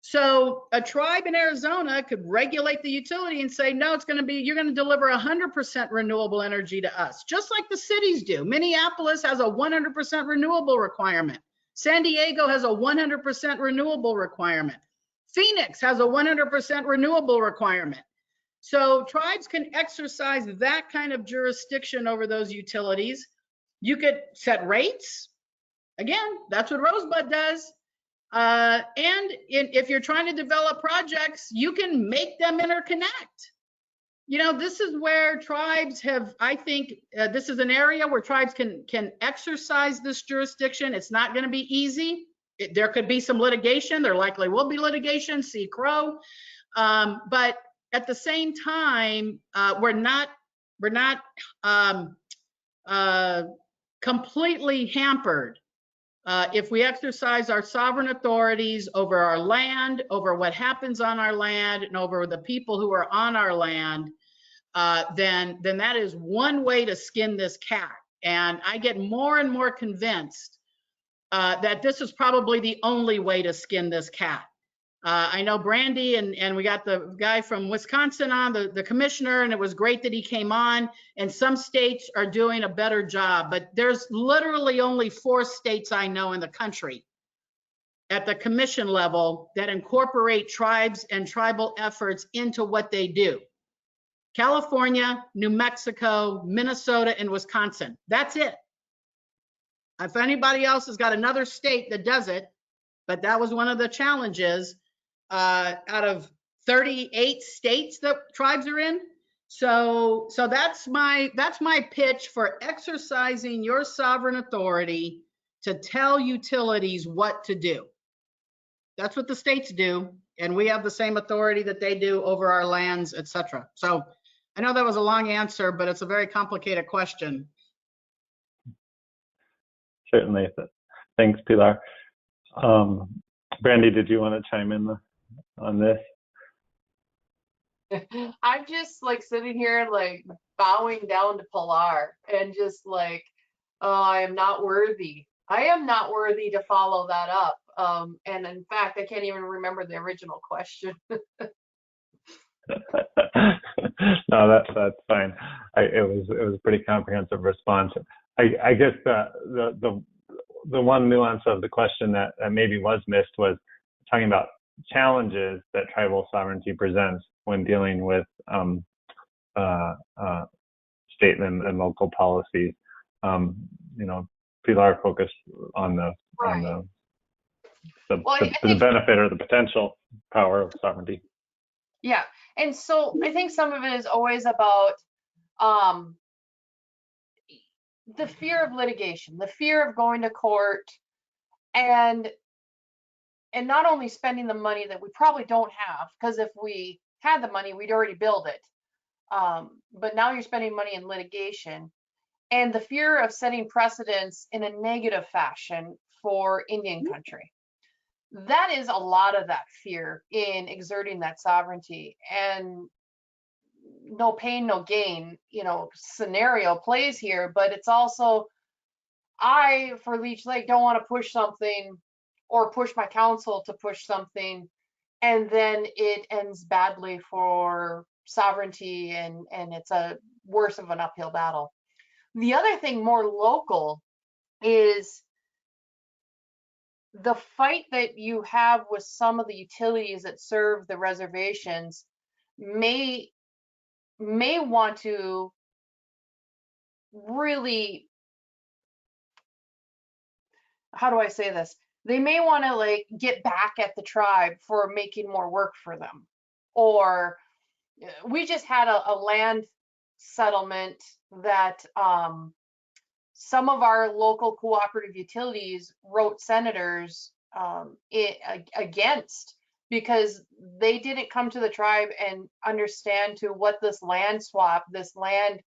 So a tribe in Arizona could regulate the utility and say, no, you're going to deliver 100% renewable energy to us, just like the cities do. Minneapolis has a 100% renewable requirement. San Diego has a 100% renewable requirement. Phoenix has a 100% renewable requirement. So tribes can exercise that kind of jurisdiction over those utilities. You could set rates. Again, that's what Rosebud does. And if you're trying to develop projects, you can make them interconnect. This is where tribes have, I think, this is an area where tribes can exercise this jurisdiction. It's not going to be easy. there could be some litigation. There likely will be litigation, see Crow. But at the same time, we're not completely hampered if we exercise our sovereign authorities over our land, over what happens on our land, and over the people who are on our land. Then that is one way to skin this cat. And I get more and more convinced that this is probably the only way to skin this cat. I know Brandy and we got the guy from Wisconsin on, the commissioner, and it was great that he came on, and some states are doing a better job, but there's literally only 4 states I know in the country at the commission level that incorporate tribes and tribal efforts into what they do. California, New Mexico, Minnesota, and Wisconsin. That's it. If anybody else has got another state that does it, but that was one of the challenges out of 38 states that tribes are in. So that's my pitch for exercising your sovereign authority to tell utilities what to do. That's what the states do, and we have the same authority that they do over our lands, etc. So I know that was a long answer, but it's a very complicated question. Certainly. Thanks, Pilar. Brandy, did you want to chime in on this? I'm just like sitting here like bowing down to Pilar and just like, oh, I am not worthy. I am not worthy to follow that up. And in fact, I can't even remember the original question. No, that's fine. It was a pretty comprehensive response. I guess the one nuance of the question that maybe was missed was talking about challenges that tribal sovereignty presents when dealing with state and local policies. Pilar focused on the benefit or the potential power of sovereignty. Yeah, and so I think some of it is always about the fear of litigation, the fear of going to court, and not only spending the money that we probably don't have, because if we had the money, we'd already build it. But now you're spending money in litigation, and the fear of setting precedents in a negative fashion for Indian country. That is a lot of that fear in exerting that sovereignty, and no pain, no gain, scenario plays here. But it's also, I, for Leech Lake, don't want to push something or push my council to push something, and then it ends badly for sovereignty, and it's a worse of an uphill battle. The other thing, more local, is the fight that you have with some of the utilities that serve the reservations may want to really, how do I say this? They may want to like get back at the tribe for making more work for them. Or we just had a land settlement that some of our local cooperative utilities wrote senators against, because they didn't come to the tribe and understand to what this land swap, this land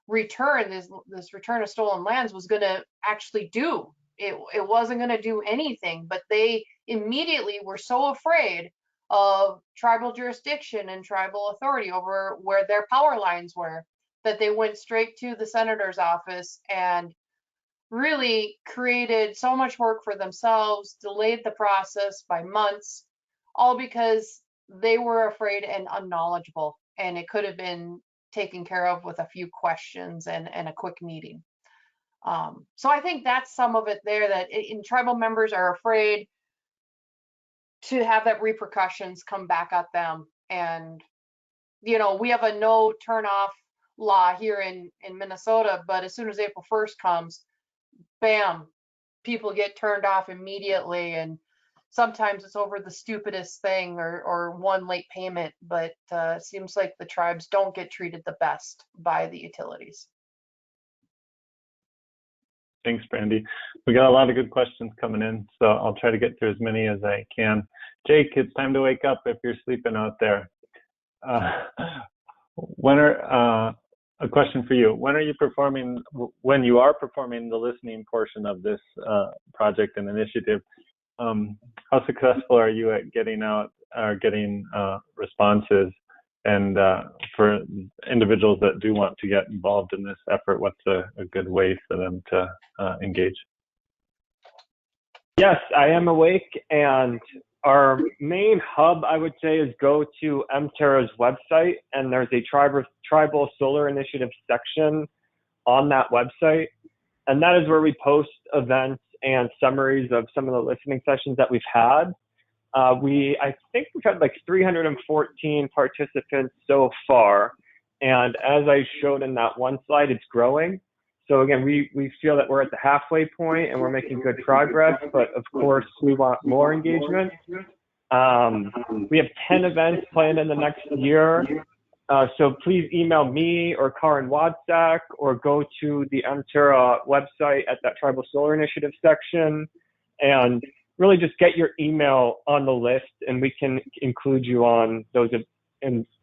return, this return of stolen lands was going to actually do. It wasn't going to do anything, but they immediately were so afraid of tribal jurisdiction and tribal authority over where their power lines were that they went straight to the senator's office and really created so much work for themselves, delayed the process by months, all because they were afraid and unknowledgeable, and it could have been taken care of with a few questions and a quick meeting. So I think that's some of it there, that tribal members are afraid to have that repercussions come back at them. And, we have a no turn off law here in Minnesota, but as soon as April 1st comes, bam, people get turned off immediately. And sometimes it's over the stupidest thing or one late payment, but it seems like the tribes don't get treated the best by the utilities. Thanks, Brandy. We got a lot of good questions coming in, so I'll try to get through as many as I can. Jake, it's time to wake up if you're sleeping out there. A question for you. When you are performing the listening portion of this project and initiative, how successful are you at getting responses? And for individuals that do want to get involved in this effort, what's a good way for them to engage? Yes, I am awake, and our main hub, I would say, is go to MTERA's website, and there's a tribal solar initiative section on that website, and that is where we post events and summaries of some of the listening sessions that we've had. I think we've had like 314 participants so far, and as I showed in that one slide, it's growing. So again, we feel that we're at the halfway point and we're making good progress, but of course we want more engagement. We have 10 events planned in the next year. So please email me or Karin Wadsack, or go to the MTERA website at that Tribal Solar Initiative section, and really just get your email on the list, and we can include you on those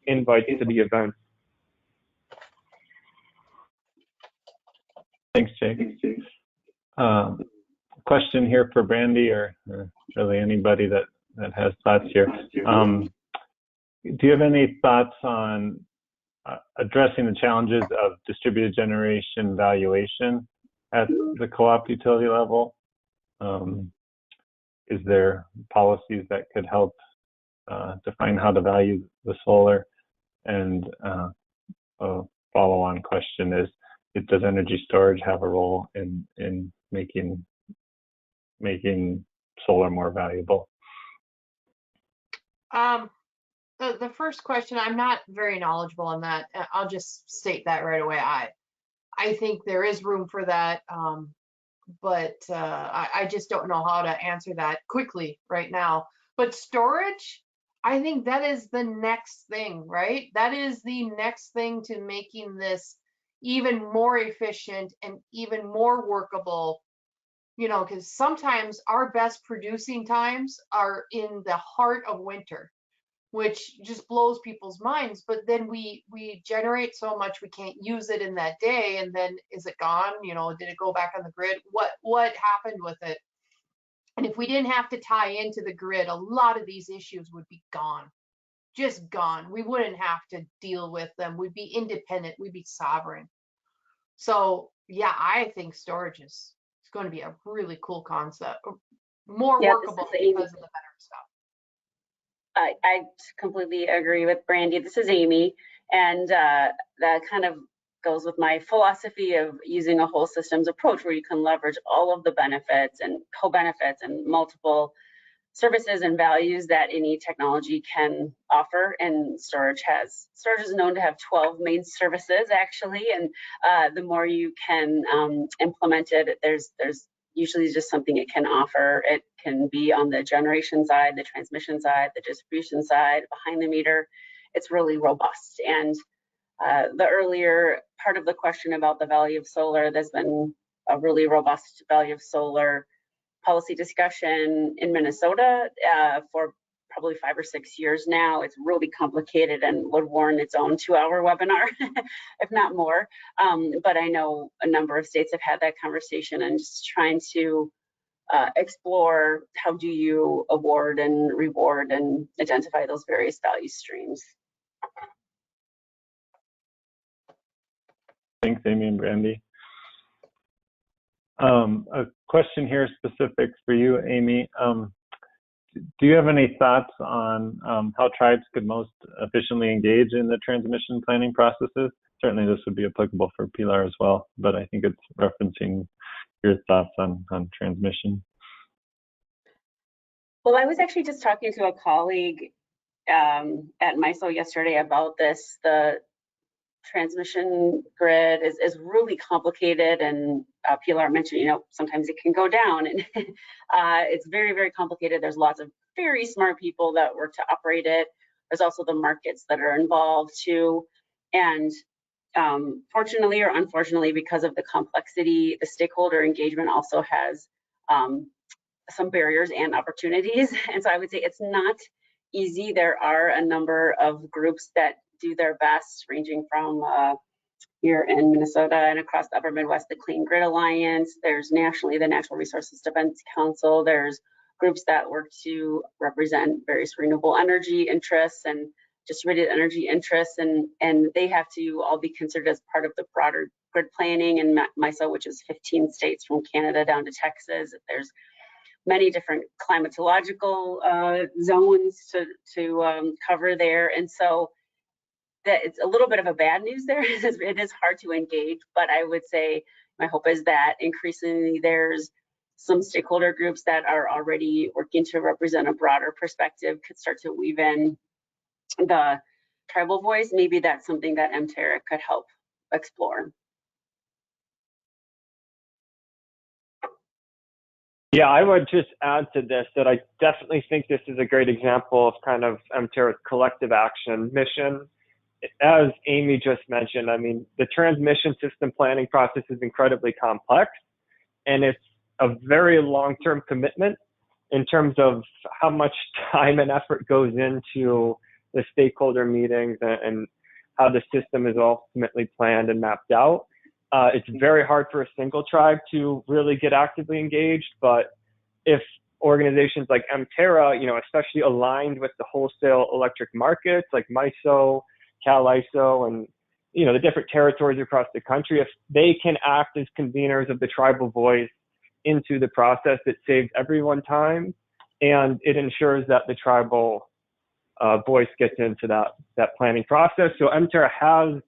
invites to the event. Thanks, Jake. Question here for Brandy, or really anybody that has thoughts here. Do you have any thoughts on addressing the challenges of distributed generation valuation at the co-op utility level? Is there policies that could help define how to value the solar? And a follow-on question is, does energy storage have a role in making solar more valuable? The first question, I'm not very knowledgeable on that. I'll just state that right away. I think there is room for that, but I just don't know how to answer that quickly right now. But storage, I think that is the next thing, right? That is the next thing to making this even more efficient and even more workable, you know, because sometimes our best producing times are in the heart of winter, which just blows people's minds. But then we generate so much we can't use it in that day, and then is it gone? You know, did it go back on the grid? What happened with it? And if we didn't have to tie into the grid, a lot of these issues would be gone, just gone. We wouldn't have to deal with them. We'd be independent. We'd be sovereign. So yeah, I think storage is going to be a really cool concept, more workable because of the better stuff. I completely agree with Brandy. This is Amy, and that kind of goes with my philosophy of using a whole systems approach, where you can leverage all of the benefits and co-benefits and multiple services and values that any technology can offer. And storage is known to have 12 main services actually, and the more you can implement it, there's usually just something it can offer. It can be on the generation side, the transmission side, the distribution side, behind the meter. It's really robust. And the earlier part of the question about the value of solar, there's been a really robust value of solar policy discussion in Minnesota for probably 5 or 6 years now. It's really complicated and would warrant its own 2-hour webinar, if not more. But I know a number of states have had that conversation and just trying to explore how do you award and reward and identify those various value streams. Thanks, Amy and Brandy. A question here specific for you, Amy. Do you have any thoughts on how tribes could most efficiently engage in the transmission planning processes? Certainly this would be applicable for Pilar as well, but I think it's referencing your thoughts on transmission. Well, I was actually just talking to a colleague at MISO yesterday about this. The transmission grid is really complicated, and Pilar mentioned, you know, sometimes it can go down, and it's very, very complicated. There's lots of very smart people that work to operate it. There's also the markets that are involved too, and Fortunately or unfortunately, because of the complexity, the stakeholder engagement also has some barriers and opportunities. And so I would say it's not easy. There are a number of groups that do their best, ranging from here in Minnesota and across the upper Midwest, the Clean Grid Alliance. There's nationally the Natural Resources Defense Council. There's groups that work to represent various renewable energy interests and distributed energy interests, and they have to all be considered as part of the broader grid planning. And MISO, which is 15 states from Canada down to Texas, there's many different climatological zones to cover there. And so that it's a little bit of a bad news there. It is hard to engage, but I would say my hope is that increasingly there's some stakeholder groups that are already working to represent a broader perspective could start to weave in the tribal voice. Maybe that's something that MTERA could help explore. Yeah, I would just add to this that I definitely think this is a great example of kind of MTERA's collective action mission. As Amy just mentioned, I mean, the transmission system planning process is incredibly complex, and it's a very long-term commitment in terms of how much time and effort goes into the stakeholder meetings and how the system is ultimately planned and mapped out. It's very hard for a single tribe to really get actively engaged, but if organizations like MTERA, you know, especially aligned with the wholesale electric markets like MISO, CalISO, and you know the different territories across the country, if they can act as conveners of the tribal voice into the process, it saves everyone time, and it ensures that the tribal voice gets into that planning process. So MTERA has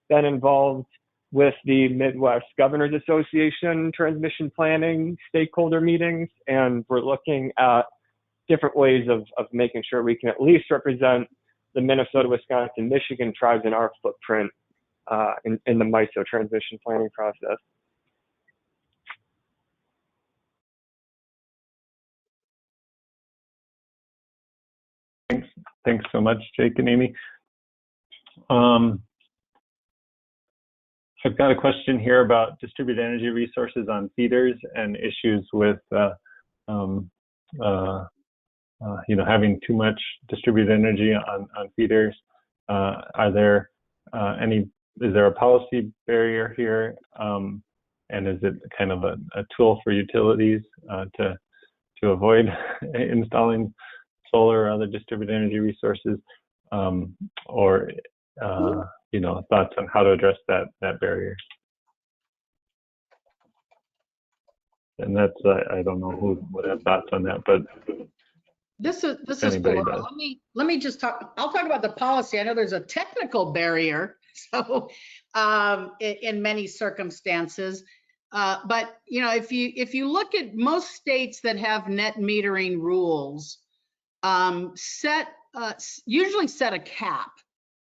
been involved with the Midwest Governors Association transmission planning stakeholder meetings, and we're looking at different ways of making sure we can at least represent the Minnesota, Wisconsin, Michigan tribes in our footprint in the MISO transmission planning process. Thanks so much, Jake and Amy. I've got a question here about distributed energy resources on feeders and issues with you know, having too much distributed energy on feeders. Is there a policy barrier here? And is it kind of a tool for utilities to avoid installing solar or other distributed energy resources? Or you know, thoughts on how to address that barrier? And that's I don't know who would have thoughts on that, but this is Flora. Let me just talk. I'll talk about the policy. I know there's a technical barrier, so in many circumstances, but you know, if you look at most states that have net metering rules, usually set a cap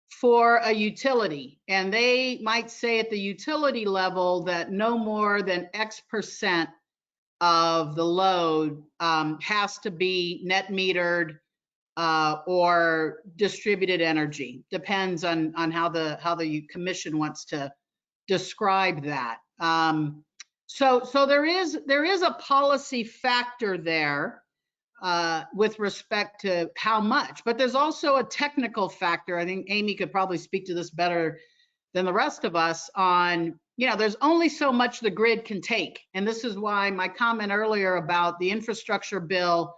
for a utility, and they might say at the utility level that no more than X% of the load has to be net metered or distributed energy. Depends on how the commission wants to describe that. So there is a policy factor there with respect to how much, but there's also a technical factor. I think Amy could probably speak to this better than the rest of us on, you know, there's only so much the grid can take. And this is why my comment earlier about the infrastructure bill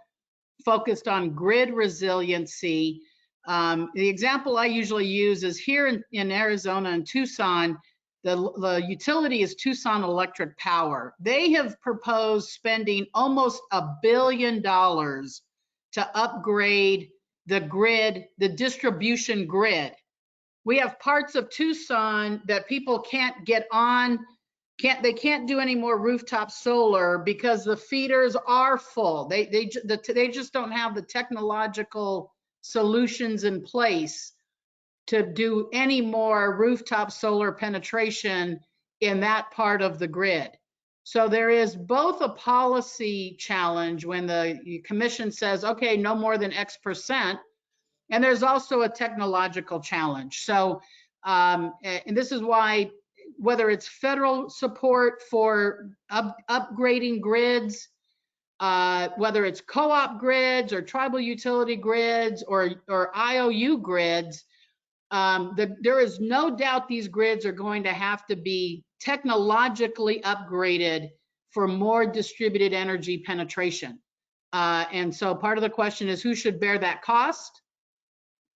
focused on grid resiliency. The example I usually use is here in Arizona and Tucson, the utility is Tucson Electric Power. They have proposed spending almost $1 billion to upgrade the grid, the distribution grid. We have parts of Tucson that people can't get on, they can't do any more rooftop solar because the feeders are full. They just don't have the technological solutions in place to do any more rooftop solar penetration in that part of the grid. So there is both a policy challenge when the commission says, okay, no more than X%, and there's also a technological challenge. So And this is why, whether it's federal support for upgrading grids, whether it's co-op grids or tribal utility grids or IOU grids, there is no doubt these grids are going to have to be technologically upgraded for more distributed energy penetration. And so part of the question is who should bear that cost?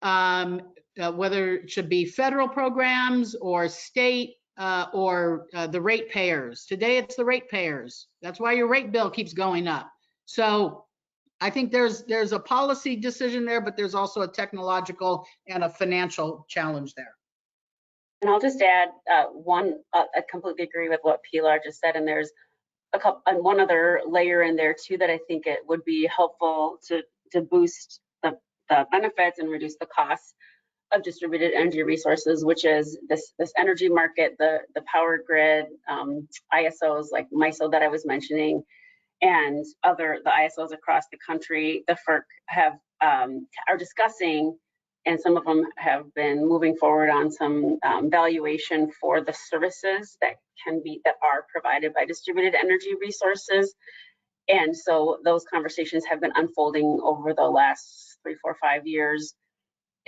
Whether it should be federal programs or state or the ratepayers. Today it's the ratepayers. That's why your rate bill keeps going up. So I think there's a policy decision there, but there's also a technological and a financial challenge there. And I'll just add I completely agree with what Pilar just said, and there's one other layer in there too that I think it would be helpful to boost the benefits and reduce the costs of distributed energy resources, which is this energy market, the power grid, ISOs like MISO that I was mentioning, and the ISOs across the country. The FERC are discussing, and some of them have been moving forward on some valuation for the services that are provided by distributed energy resources. And so those conversations have been unfolding over the last 3, 4, 5 years.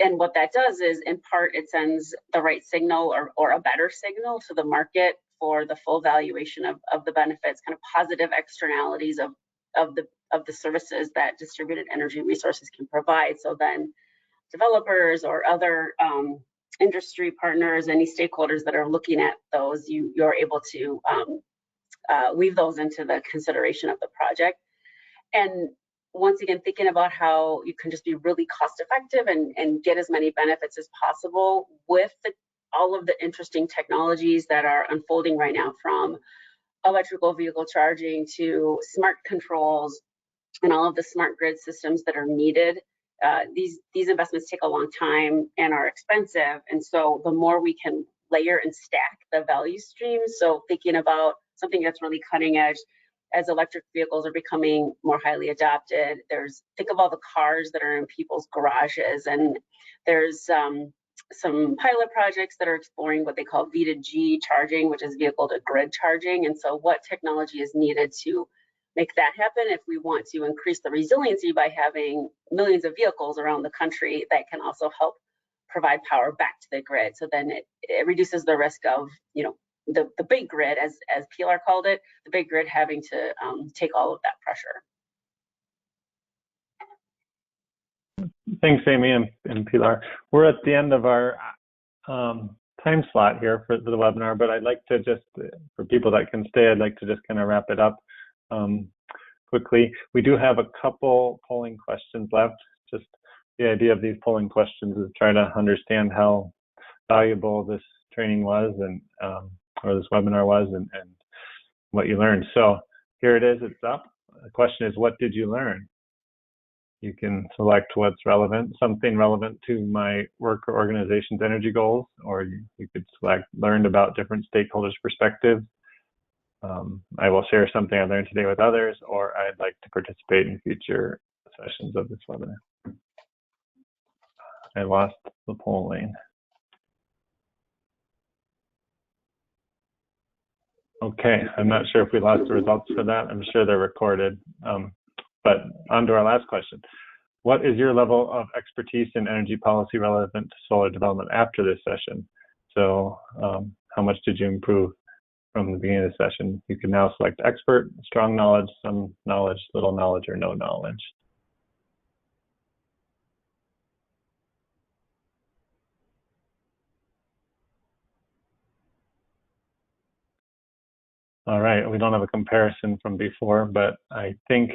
And what that does is, in part, it sends the right signal or a better signal to the market for the full valuation of the benefits, kind of positive externalities of the services that distributed energy resources can provide. So then developers or other industry partners, any stakeholders that are looking at those, you're able to weave those into the consideration of the project. And once again, thinking about how you can just be really cost effective and get as many benefits as possible with all of the interesting technologies that are unfolding right now, from electrical vehicle charging to smart controls and all of the smart grid systems that are needed. These investments take a long time and are expensive. And so the more we can layer and stack the value streams, so thinking about something that's really cutting edge, as electric vehicles are becoming more highly adopted, think of all the cars that are in people's garages, and there's some pilot projects that are exploring what they call V2G charging, which is vehicle to grid charging. And so what technology is needed to make that happen if we want to increase the resiliency by having millions of vehicles around the country that can also help provide power back to the grid. So then it reduces the risk of, the big grid, as Pilar called it, the big grid having to take all of that pressure. Thanks, Amy and Pilar. We're at the end of our time slot here for the webinar, but I'd like to just, for people that can stay, I'd like to just kind of wrap it up quickly. We do have a couple polling questions left. Just the idea of these polling questions is try to understand how valuable this training was and or this webinar was and what you learned. So here it is, it's up. The question is, what did you learn? You can select what's relevant, something relevant to my work or organization's energy goals, or you could select learned about different stakeholders' perspectives. I will share something I learned today with others, or I'd like to participate in future sessions of this webinar. I lost the polling. Okay, I'm not sure if we lost the results for that. I'm sure they're recorded. But on to our last question. What is your level of expertise in energy policy relevant to solar development after this session? So how much did you improve from the beginning of the session? You can now select expert, strong knowledge, some knowledge, little knowledge, or no knowledge. All right, we don't have a comparison from before, but I think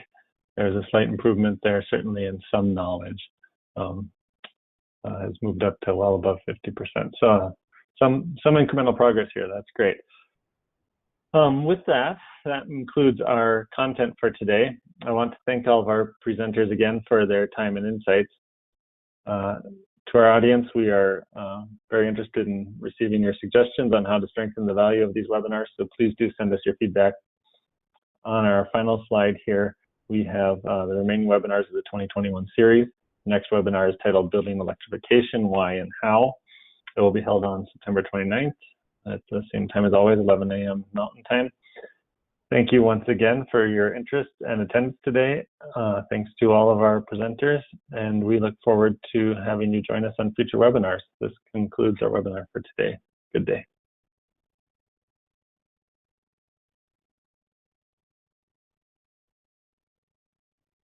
there's a slight improvement there, certainly in some knowledge. Has moved up to well above 50%. So some incremental progress here, that's great. With that includes our content for today. I want to thank all of our presenters again for their time and insights. To our audience, we are very interested in receiving your suggestions on how to strengthen the value of these webinars, so please do send us your feedback. On our final slide here, we have the remaining webinars of the 2021 series. The next webinar is titled Building Electrification, Why and How. It will be held on September 29th at the same time as always, 11 a.m. Mountain Time. Thank you once again for your interest and attendance today. Thanks to all of our presenters, and we look forward to having you join us on future webinars. This concludes our webinar for today.